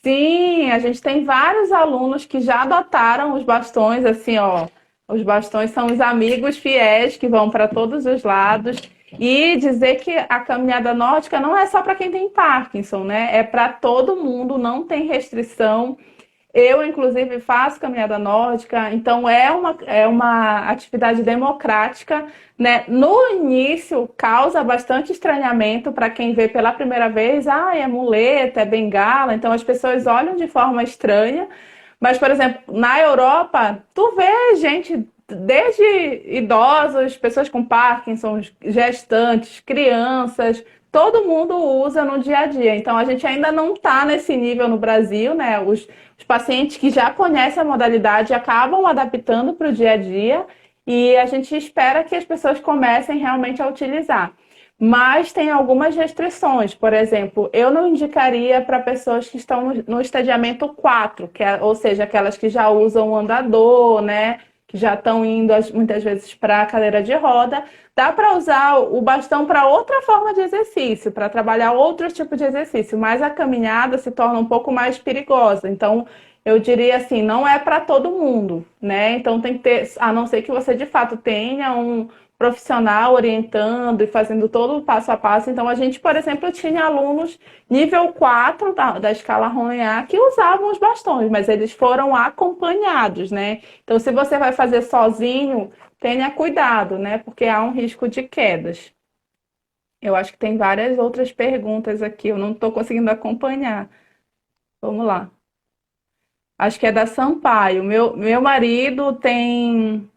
Sim, a gente tem vários alunos que já adotaram os bastões, assim, ó. Os bastões são os amigos fiéis que vão para todos os lados. E dizer que a caminhada nórdica não é só para quem tem Parkinson, né? É para todo mundo, não tem restrição. Eu, inclusive, faço caminhada nórdica, então é uma atividade democrática, né? No início, causa bastante estranhamento para quem vê pela primeira vez, ah, é muleta, é bengala, então as pessoas olham de forma estranha, Mas, por exemplo, na Europa, tu vê gente, desde idosos, pessoas com Parkinson, gestantes, crianças, todo mundo usa no dia a dia. Então, a gente ainda não está nesse nível no Brasil, né? Os pacientes que já conhecem a modalidade acabam adaptando para o dia a dia e a gente espera que as pessoas comecem realmente a utilizar. Mas tem algumas restrições. Por exemplo, eu não indicaria para pessoas que estão no estadiamento 4, ou seja, aquelas que já usam o andador, né? Que já estão indo muitas vezes para a cadeira de roda. Dá para usar o bastão para outra forma de exercício, para trabalhar outro tipo de exercício, mas a caminhada se torna um pouco mais perigosa. Então, eu diria assim, não é para todo mundo, né? Então tem que ter, a não ser que você de fato tenha um profissional orientando e fazendo todo o passo a passo. Então, a gente, por exemplo, tinha alunos nível 4 da escala Ronneat que usavam os bastões, mas eles foram acompanhados, né? Então, se você vai fazer sozinho, tenha cuidado, né? Porque há um risco de quedas. Eu acho que tem várias outras perguntas aqui, eu não estou conseguindo acompanhar. Vamos lá. Acho que é da Sampaio. Meu marido tem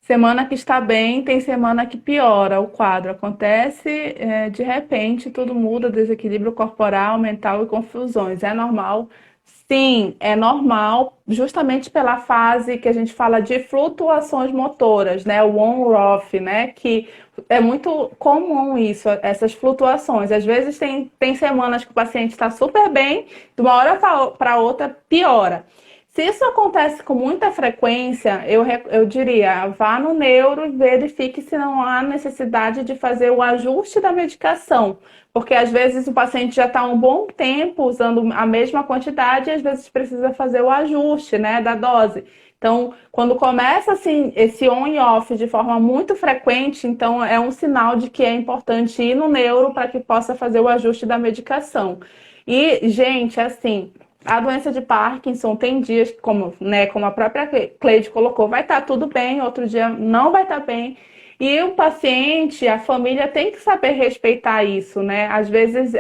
semana que está bem, tem semana que piora o quadro. Acontece, de repente, tudo muda, desequilíbrio corporal, mental e confusões. É normal? Sim, é normal, justamente pela fase que a gente fala de flutuações motoras, né? O on-off, né? Que é muito comum isso, essas flutuações. Às vezes tem semanas que o paciente está super bem, de uma hora para outra piora. Se isso acontece com muita frequência, eu diria, vá no neuro e verifique se não há necessidade de fazer o ajuste da medicação. Porque às vezes o paciente já está um bom tempo usando a mesma quantidade e às vezes precisa fazer o ajuste, né, da dose. Então, quando começa assim esse on e off de forma muito frequente, então é um sinal de que é importante ir no neuro para que possa fazer o ajuste da medicação. E, gente, assim, a doença de Parkinson tem dias, como, né, como a própria Cleide colocou, vai estar tudo bem, outro dia não vai estar bem. E o paciente, a família tem que saber respeitar isso, né? Às vezes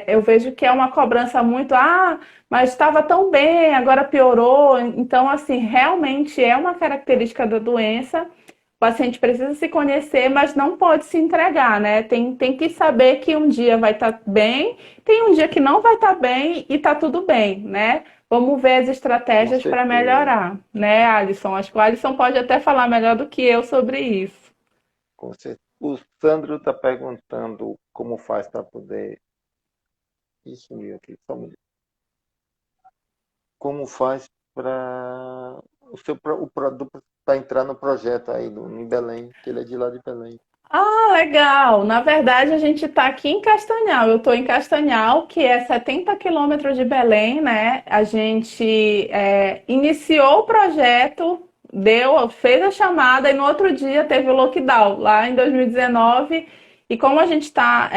eu vejo que é uma cobrança muito, mas estava tão bem, agora piorou. Então, assim, realmente é uma característica da doença. O paciente precisa se conhecer, mas não pode se entregar, né? Tem que saber que um dia vai estar bem, tem um dia que não vai estar bem e está tudo bem, né? Vamos ver as Com estratégias para certeza, melhorar, né, Alisson? Acho que o Alisson pode até falar melhor do que eu sobre isso. com certeza. O Sandro está perguntando como faz para poder. Isso meu aqui, só um minuto. Como faz para o produto para entrar no projeto aí em Belém, que ele é de lá de Belém. Ah, legal. Na verdade, a gente está aqui em Castanhal. Eu estou em Castanhal, que é 70 quilômetros de Belém, né? A gente iniciou o projeto, fez a chamada e no outro dia teve o lockdown, lá em 2019. E como a gente está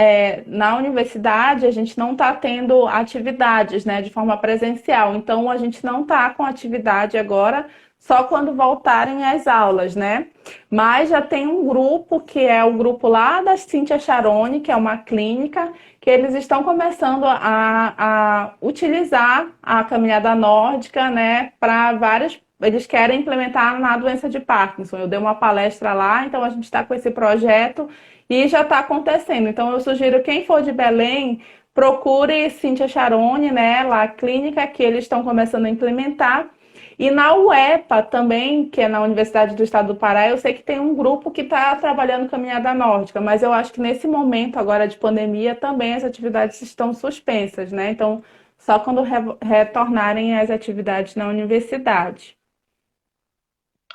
na universidade, a gente não está tendo atividades, né, de forma presencial. Então, a gente não está com atividade agora, só quando voltarem as aulas, né? Mas já tem um grupo que é o grupo lá da Cíntia Charone, que é uma clínica, que eles estão começando a utilizar a caminhada nórdica, né, para vários. Eles querem implementar na doença de Parkinson. Eu dei uma palestra lá, então a gente está com esse projeto e já está acontecendo. Então eu sugiro quem for de Belém, procure Cíntia Charone, né, lá a clínica que eles estão começando a implementar. E na UEPA também, que é na Universidade do Estado do Pará, eu sei que tem um grupo que está trabalhando caminhada nórdica, mas eu acho que nesse momento agora de pandemia também as atividades estão suspensas, né? Então, só quando retornarem as atividades na universidade.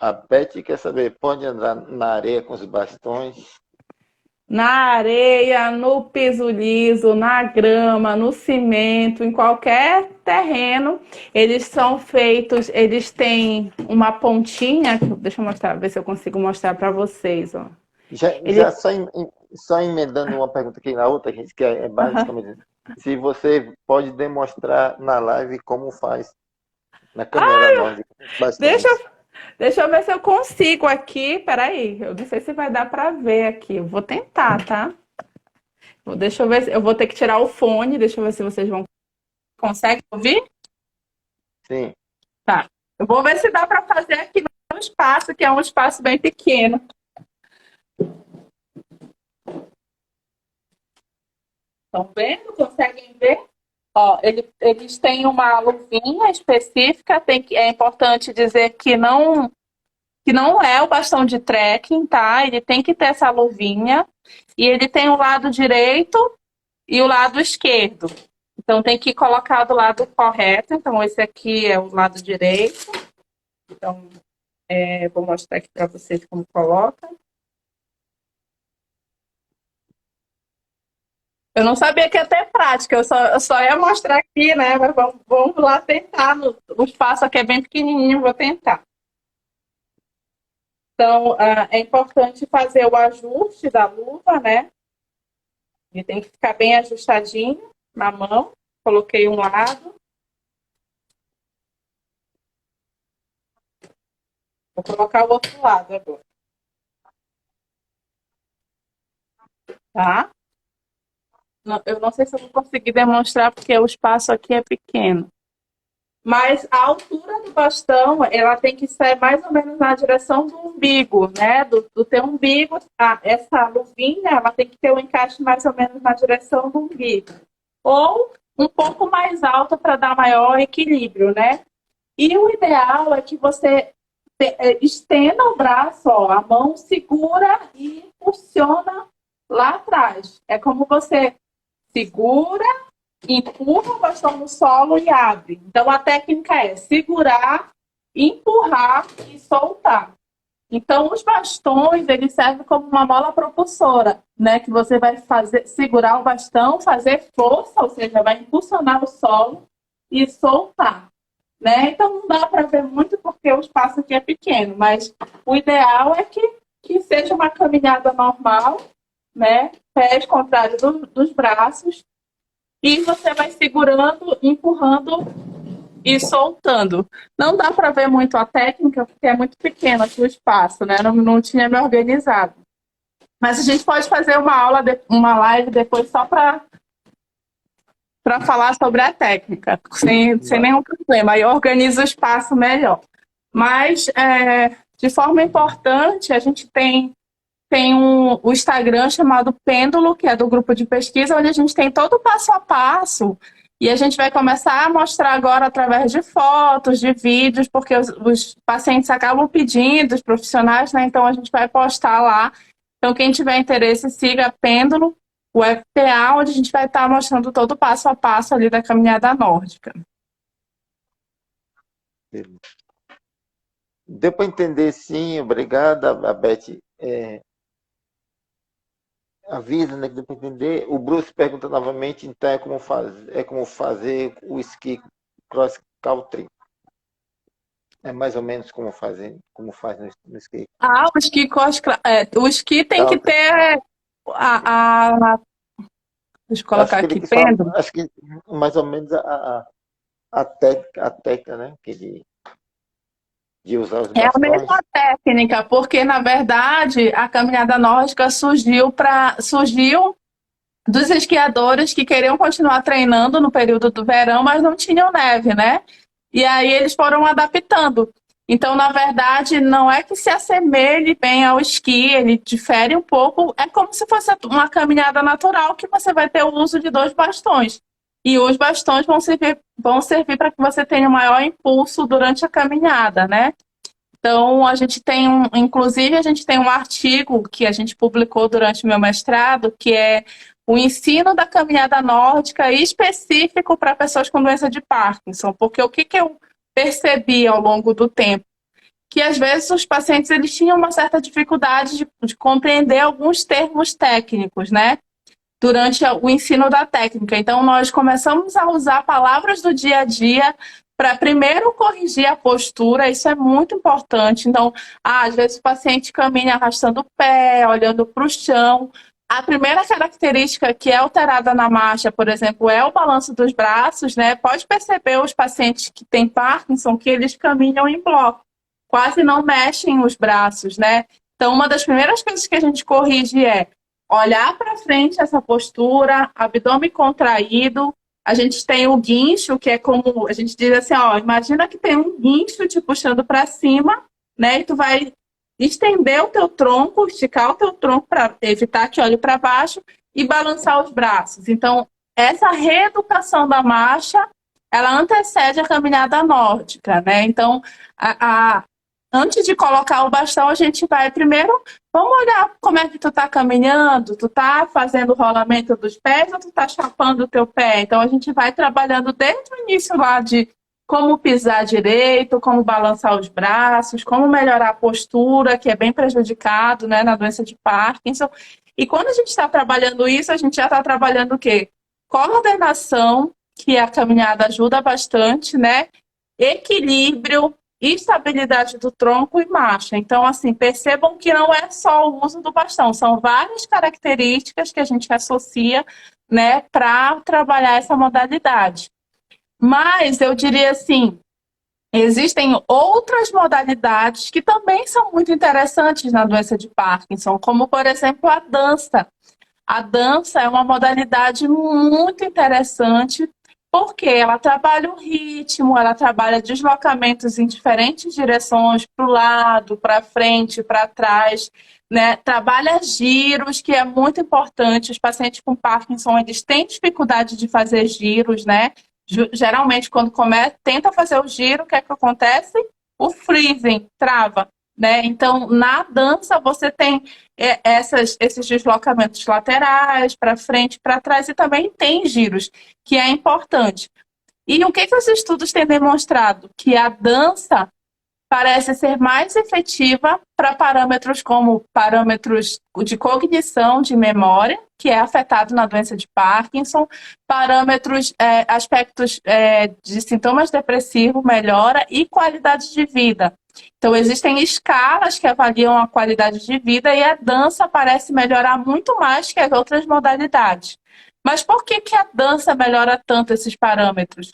A Beth quer saber, pode andar na areia com os bastões? Na areia, no piso liso, na grama, no cimento, em qualquer terreno, eles são feitos, eles têm uma pontinha, deixa eu mostrar, ver se eu consigo mostrar para vocês, ó. Já Ele, só emendando uma pergunta aqui na outra, que é basicamente, se você pode demonstrar na live como faz na caminhada nórdica com os deixa, bastões. deixa eu ver se eu consigo aqui, peraí, eu não sei se vai dar para ver aqui, eu vou tentar, tá? Deixa eu ver, eu vou ter que tirar o fone, deixa eu ver se vocês vão, conseguem ouvir? Sim, Tá. Eu vou ver se dá para fazer aqui no espaço, que é um espaço bem pequeno. Estão vendo? Conseguem ver? Ó, eles têm uma luvinha específica, é importante dizer que não é o bastão de trekking, tá? Ele tem que ter essa luvinha. E ele tem o lado direito e o lado esquerdo. Então tem que colocar do lado correto. Então esse aqui é o lado direito. Então vou mostrar aqui para vocês como coloca. Eu não sabia que ia ter prática, eu só ia mostrar aqui, né? Mas vamos lá tentar. O espaço aqui é bem pequenininho, vou tentar. Então, é importante fazer o ajuste da luva, né? Ele tem que ficar bem ajustadinho na mão. Coloquei um lado. Vou colocar o outro lado agora. Tá? Eu não sei se eu vou conseguir demonstrar porque o espaço aqui é pequeno. Mas a altura do bastão, ela tem que ser mais ou menos na direção do umbigo, né? Do teu umbigo, essa luvinha, ela tem que ter um encaixe mais ou menos na direção do umbigo. Ou um pouco mais alta para dar maior equilíbrio, né? E o ideal é que você estenda o braço, ó, a mão segura e impulsiona lá atrás. É como você segura, empurra o bastão no solo e abre. Então, a técnica é segurar, empurrar e soltar. Então, os bastões, eles servem como uma mola propulsora, né? Que você vai segurar o bastão, fazer força, ou seja, vai impulsionar o solo e soltar, né? Então, não dá para ver muito porque o espaço aqui é pequeno, mas o ideal é que seja uma caminhada normal, né? Pés contrários dos braços, e você vai segurando, empurrando e soltando. Não dá para ver muito a técnica, porque é muito pequeno aqui o espaço, né? Não tinha me organizado. Mas a gente pode fazer uma aula, uma live depois só para falar sobre a técnica, sem nenhum problema. Aí organiza o espaço melhor. Mas, de forma importante, a gente tem o Instagram chamado Pêndulo, que é do grupo de pesquisa, onde a gente tem todo o passo a passo. E a gente vai começar a mostrar agora através de fotos, de vídeos, porque os pacientes acabam pedindo, os profissionais, né? Então a gente vai postar lá. Então, quem tiver interesse, siga Pêndulo, o FPA, onde a gente vai estar mostrando todo o passo a passo ali da caminhada nórdica. Deu para entender, sim. Obrigada, a Beth. Avisa, né, que deu para entender. O Bruce pergunta novamente, então é como fazer o esqui cross country. É mais ou menos como faz no esqui. O esqui tem que ter deixa eu colocar aqui, pêndulo. Acho que mais ou menos a técnica, né, de usar os bastões. É a mesma técnica, porque, na verdade, a caminhada nórdica surgiu dos esquiadores que queriam continuar treinando no período do verão, mas não tinham neve, né? E aí eles foram adaptando. Então, na verdade, não é que se assemelhe bem ao esqui, ele difere um pouco, é como se fosse uma caminhada natural que você vai ter o uso de 2 bastões. E os bastões vão servir para que você tenha maior impulso durante a caminhada, né? Então, inclusive, a gente tem um artigo que a gente publicou durante o meu mestrado, que é o ensino da caminhada nórdica específico para pessoas com doença de Parkinson. Porque o que eu percebi ao longo do tempo? Que às vezes os pacientes eles tinham uma certa dificuldade de compreender alguns termos técnicos, né? Durante o ensino da técnica. Então, nós começamos a usar palavras do dia a dia para primeiro corrigir a postura, isso é muito importante. Então, às vezes o paciente caminha arrastando o pé, olhando para o chão. A primeira característica que é alterada na marcha, por exemplo, é o balanço dos braços, né? Pode perceber os pacientes que têm Parkinson que eles caminham em bloco, quase não mexem os braços, né? Então, uma das primeiras coisas que a gente corrige é olhar para frente essa postura, abdômen contraído, A gente tem o guincho, que é como a gente diz assim, ó, imagina que tem um guincho te puxando para cima, né? E tu vai estender o teu tronco, esticar o teu tronco para evitar que olhe para baixo e balançar os braços. Então, essa reeducação da marcha, ela antecede a caminhada nórdica, né? Então, antes de colocar o bastão, a gente vai primeiro, vamos olhar como é que tu tá caminhando, tu tá fazendo o rolamento dos pés ou tu tá chapando o teu pé? Então, a gente vai trabalhando desde o início lá de como pisar direito, como balançar os braços, como melhorar a postura, que é bem prejudicado, né, na doença de Parkinson. E quando a gente está trabalhando isso, a gente já está trabalhando o quê? Coordenação, que a caminhada ajuda bastante, né? Equilíbrio, estabilidade do tronco e marcha. Então, assim, percebam que não é só o uso do bastão, são várias características que a gente associa, né, para trabalhar essa modalidade. Mas eu diria assim, existem outras modalidades que também são muito interessantes na doença de Parkinson, como, por exemplo, a dança. A dança é uma modalidade muito interessante porque ela trabalha o ritmo, ela trabalha deslocamentos em diferentes direções, para o lado, para frente, para trás, né? Trabalha giros, que é muito importante. Os pacientes com Parkinson, eles têm dificuldade de fazer giros, né? Geralmente, quando tenta fazer o giro, o que é que acontece? O freezing, trava. Né? Então, na dança, você tem esses deslocamentos laterais, para frente, para trás, e também tem giros, que é importante. E o que os estudos têm demonstrado? Que a dança parece ser mais efetiva para parâmetros como parâmetros de cognição, de memória, que é afetado na doença de Parkinson, parâmetros, aspectos de sintomas depressivos, melhora e qualidade de vida. Então, existem escalas que avaliam a qualidade de vida e a dança parece melhorar muito mais que as outras modalidades. Mas por que a dança melhora tanto esses parâmetros?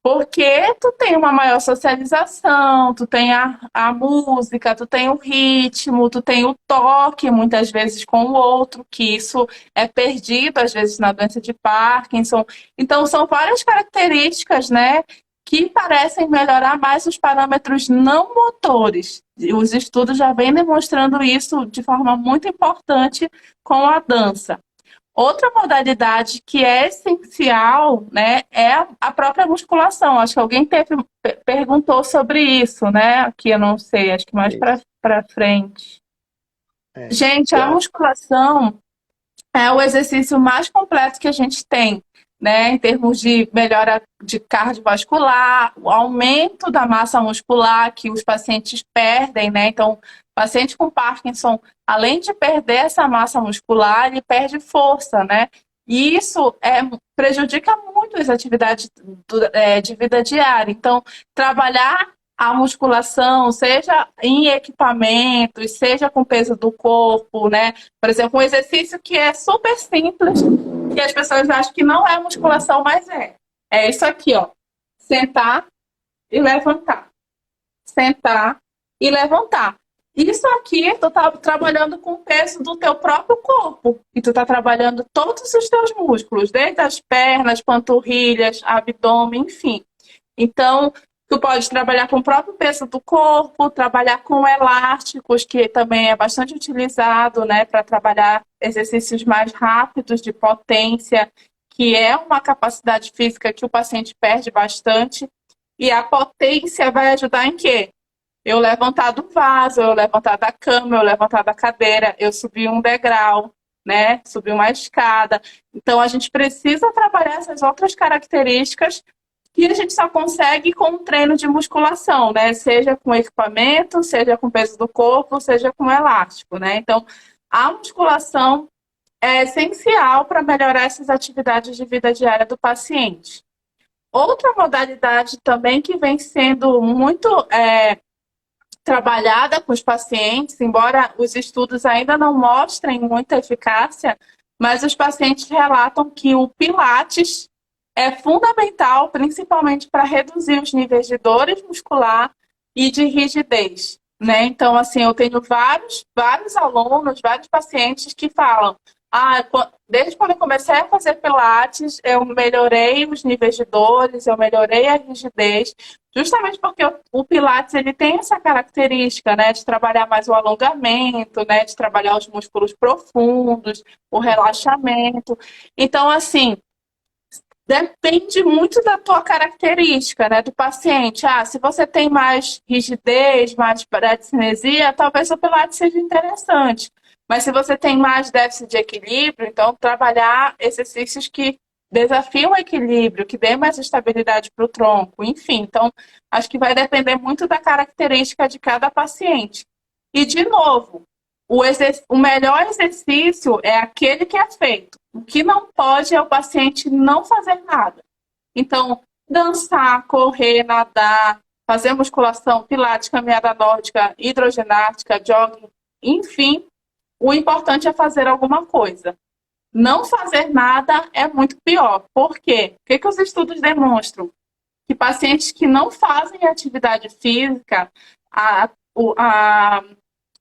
Porque tu tem uma maior socialização, tu tem a música, tu tem o ritmo, tu tem o toque, muitas vezes com o outro, que isso é perdido, às vezes, na doença de Parkinson. Então, são várias características, né, que parecem melhorar mais os parâmetros não motores. Os estudos já vêm demonstrando isso de forma muito importante com a dança. Outra modalidade que é essencial, né, é a própria musculação. Acho que alguém perguntou sobre isso, né? Aqui eu não sei, acho que mais Isso. para frente. É. Gente, a Então, musculação é o exercício mais completo que a gente tem, né? Em termos de melhora de cardiovascular, o aumento da massa muscular que os pacientes perdem, né? Então, paciente com Parkinson, além de perder essa massa muscular, ele perde força, né? E isso prejudica muito as atividades de vida diária. Então, trabalhar a musculação, seja em equipamentos, seja com peso do corpo, né? Por exemplo, um exercício que é super simples, que as pessoas acham que não é musculação, mas é. É isso aqui, ó. Sentar e levantar. Sentar e levantar. Isso aqui, tu tá trabalhando com o peso do teu próprio corpo. E tu tá trabalhando todos os teus músculos, desde as pernas, panturrilhas, abdômen, enfim. Então, tu pode trabalhar com o próprio peso do corpo, trabalhar com elásticos, que também é bastante utilizado, né, para trabalhar exercícios mais rápidos de potência, que é uma capacidade física que o paciente perde bastante. E a potência vai ajudar em quê? Eu levantar do vaso, eu levantar da cama, eu levantar da cadeira, eu subir um degrau, né? Subir uma escada. Então, a gente precisa trabalhar essas outras características que a gente só consegue com um treino de musculação, né? Seja com equipamento, seja com peso do corpo, seja com elástico, né? Então, a musculação é essencial para melhorar essas atividades de vida diária do paciente. Outra modalidade também que vem sendo muito trabalhada com os pacientes, embora os estudos ainda não mostrem muita eficácia, mas os pacientes relatam que o Pilates é fundamental, principalmente para reduzir os níveis de dores muscular e de rigidez, né? Então, assim, eu tenho vários alunos, vários pacientes que falam: Desde quando eu comecei a fazer Pilates, eu melhorei os níveis de dores, eu melhorei a rigidez, justamente porque o Pilates ele tem essa característica, né, de trabalhar mais o alongamento, né, de trabalhar os músculos profundos, o relaxamento. Então, assim, depende muito da tua característica, né, do paciente. Se você tem mais rigidez, mais parecinesia, talvez o Pilates seja interessante. Mas se você tem mais déficit de equilíbrio, então trabalhar exercícios que desafiam o equilíbrio, que dê mais estabilidade para o tronco, enfim. Então, acho que vai depender muito da característica de cada paciente. E, de novo, o melhor exercício é aquele que é feito. O que não pode é o paciente não fazer nada. Então, dançar, correr, nadar, fazer musculação, pilates, caminhada nórdica, hidroginástica, jogging, enfim, o importante é fazer alguma coisa. Não fazer nada é muito pior. Por quê? O que os estudos demonstram? Que pacientes que não fazem atividade física, a, a,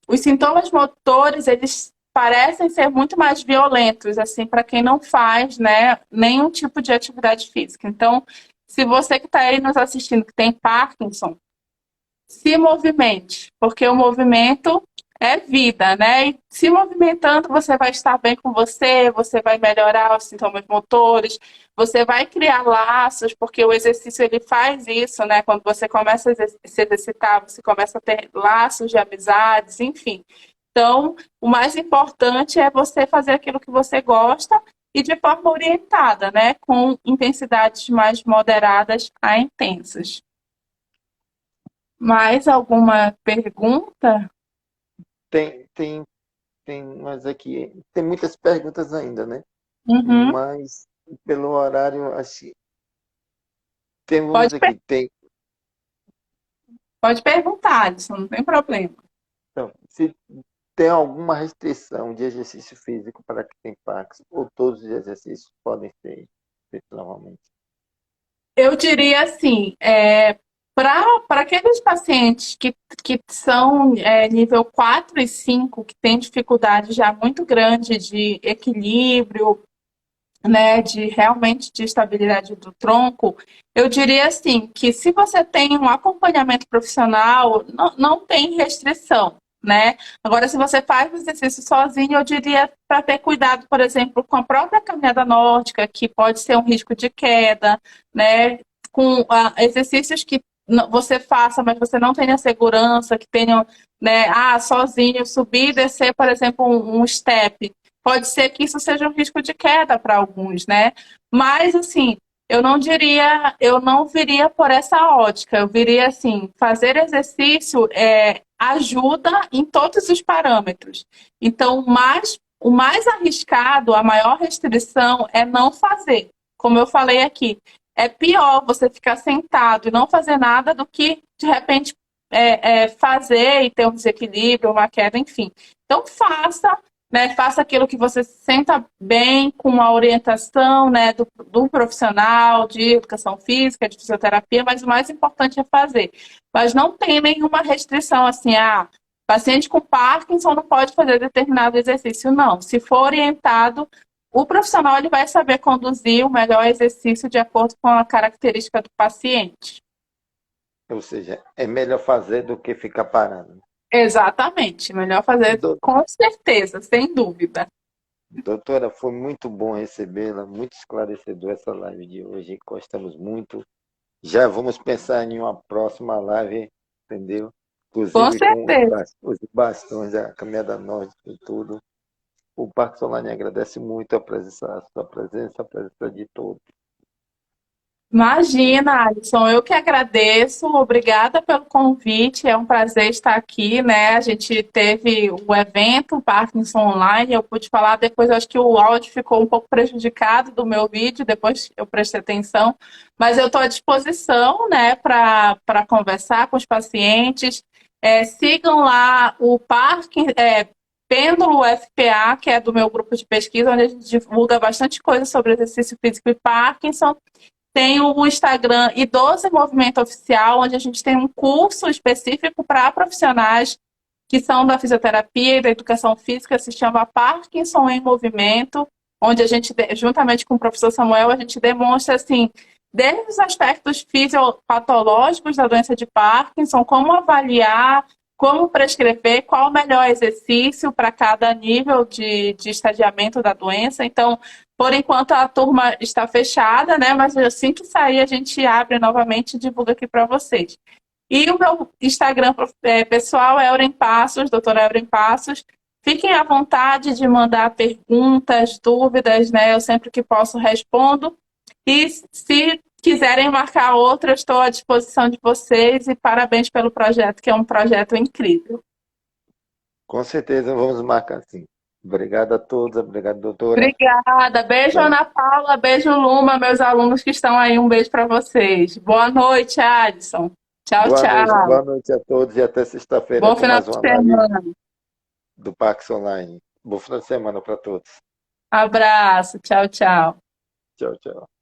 os sintomas motores, eles parecem ser muito mais violentos, assim, para quem não faz, né, nenhum tipo de atividade física. Então, se você que está aí nos assistindo que tem Parkinson, se movimente, porque o movimento é vida, né? E se movimentando, você vai estar bem com você, você vai melhorar os sintomas motores, você vai criar laços, porque o exercício ele faz isso, né? Quando você começa a se exercitar, você começa a ter laços de amizades, enfim. Então, o mais importante é você fazer aquilo que você gosta e de forma orientada, né? Com intensidades mais moderadas a intensas. Mais alguma pergunta? Tem, tem, mas aqui tem muitas perguntas ainda, né? Uhum. Mas pelo horário, acho que temos Pode, aqui, tem. pode perguntar, Alisson, não tem problema. Então, se tem alguma restrição de exercício físico para quem tem Parkinson, ou todos os exercícios podem ser feitos normalmente? Eu diria assim, para aqueles pacientes que são nível 4 e 5 que têm dificuldade já muito grande de equilíbrio, né, de realmente de estabilidade do tronco, eu diria assim, que se você tem um acompanhamento profissional, não tem restrição, né? Agora, se você faz o exercício sozinho, eu diria para ter cuidado, por exemplo, com a própria caminhada nórdica, que pode ser um risco de queda, né? Com exercícios que você faça, mas você não tenha segurança, que tenham, né, sozinho, subir e descer, por exemplo, um step, pode ser que isso seja um risco de queda para alguns, né? Mas, assim, eu não viria por essa ótica. Eu viria assim, fazer exercício ajuda em todos os parâmetros. Então, o mais arriscado, a maior restrição é não fazer. Como eu falei aqui, é pior você ficar sentado e não fazer nada do que, de repente, fazer e ter um desequilíbrio, uma queda, enfim. Então, faça, né? Faça aquilo que você se senta bem com a orientação, né, do profissional de educação física, de fisioterapia, mas o mais importante é fazer. Mas não tem nenhuma restrição assim, paciente com Parkinson não pode fazer determinado exercício, não. Se for orientado, o profissional ele vai saber conduzir o melhor exercício de acordo com a característica do paciente. Ou seja, é melhor fazer do que ficar parado. Exatamente, melhor fazer com certeza, sem dúvida. Doutora, foi muito bom recebê-la, muito esclarecedor essa live de hoje. Gostamos muito. Já vamos pensar em uma próxima live, entendeu? Com Inclusive com certeza. os bastões, a caminhada nórdica e tudo. O Parque Solane agradece muito a presença de todos. Imagina, Alisson, eu que agradeço, obrigada pelo convite, é um prazer estar aqui, né? A gente teve o evento Parkinson Online, eu pude falar, depois acho que o áudio ficou um pouco prejudicado do meu vídeo, depois eu prestei atenção, mas eu estou à disposição, né, para conversar com os pacientes. Sigam lá o Pêndulo FPA, que é do meu grupo de pesquisa, onde a gente divulga bastante coisa sobre exercício físico e Parkinson. Tem o Instagram Idoso em Movimento Oficial, onde a gente tem um curso específico para profissionais que são da fisioterapia e da educação física, se chama Parkinson em Movimento, onde a gente, juntamente com o professor Samuel, a gente demonstra, assim, desde os aspectos fisiopatológicos da doença de Parkinson, como avaliar, como prescrever, qual o melhor exercício para cada nível de estadiamento da doença. Então, por enquanto, a turma está fechada, né? Mas assim que sair, a gente abre novamente e divulga aqui para vocês. E o meu Instagram pessoal é Euren Passos, doutora Euren Passos. Fiquem à vontade de mandar perguntas, dúvidas, né? Eu sempre que posso respondo. E se quiserem marcar outra, eu estou à disposição de vocês. E parabéns pelo projeto, que é um projeto incrível. Com certeza vamos marcar sim. Obrigado a todos, obrigado, doutora. Obrigada. Beijo, Então, Ana Paula. Beijo, Luma, meus alunos que estão aí. Um beijo para vocês. Boa noite, Adson. Tchau, tchau. boa noite a todos e até sexta-feira Bom com final mais de uma live semana. do Pax Online. Bom final de semana para todos. Abraço. Tchau, tchau. Tchau, tchau.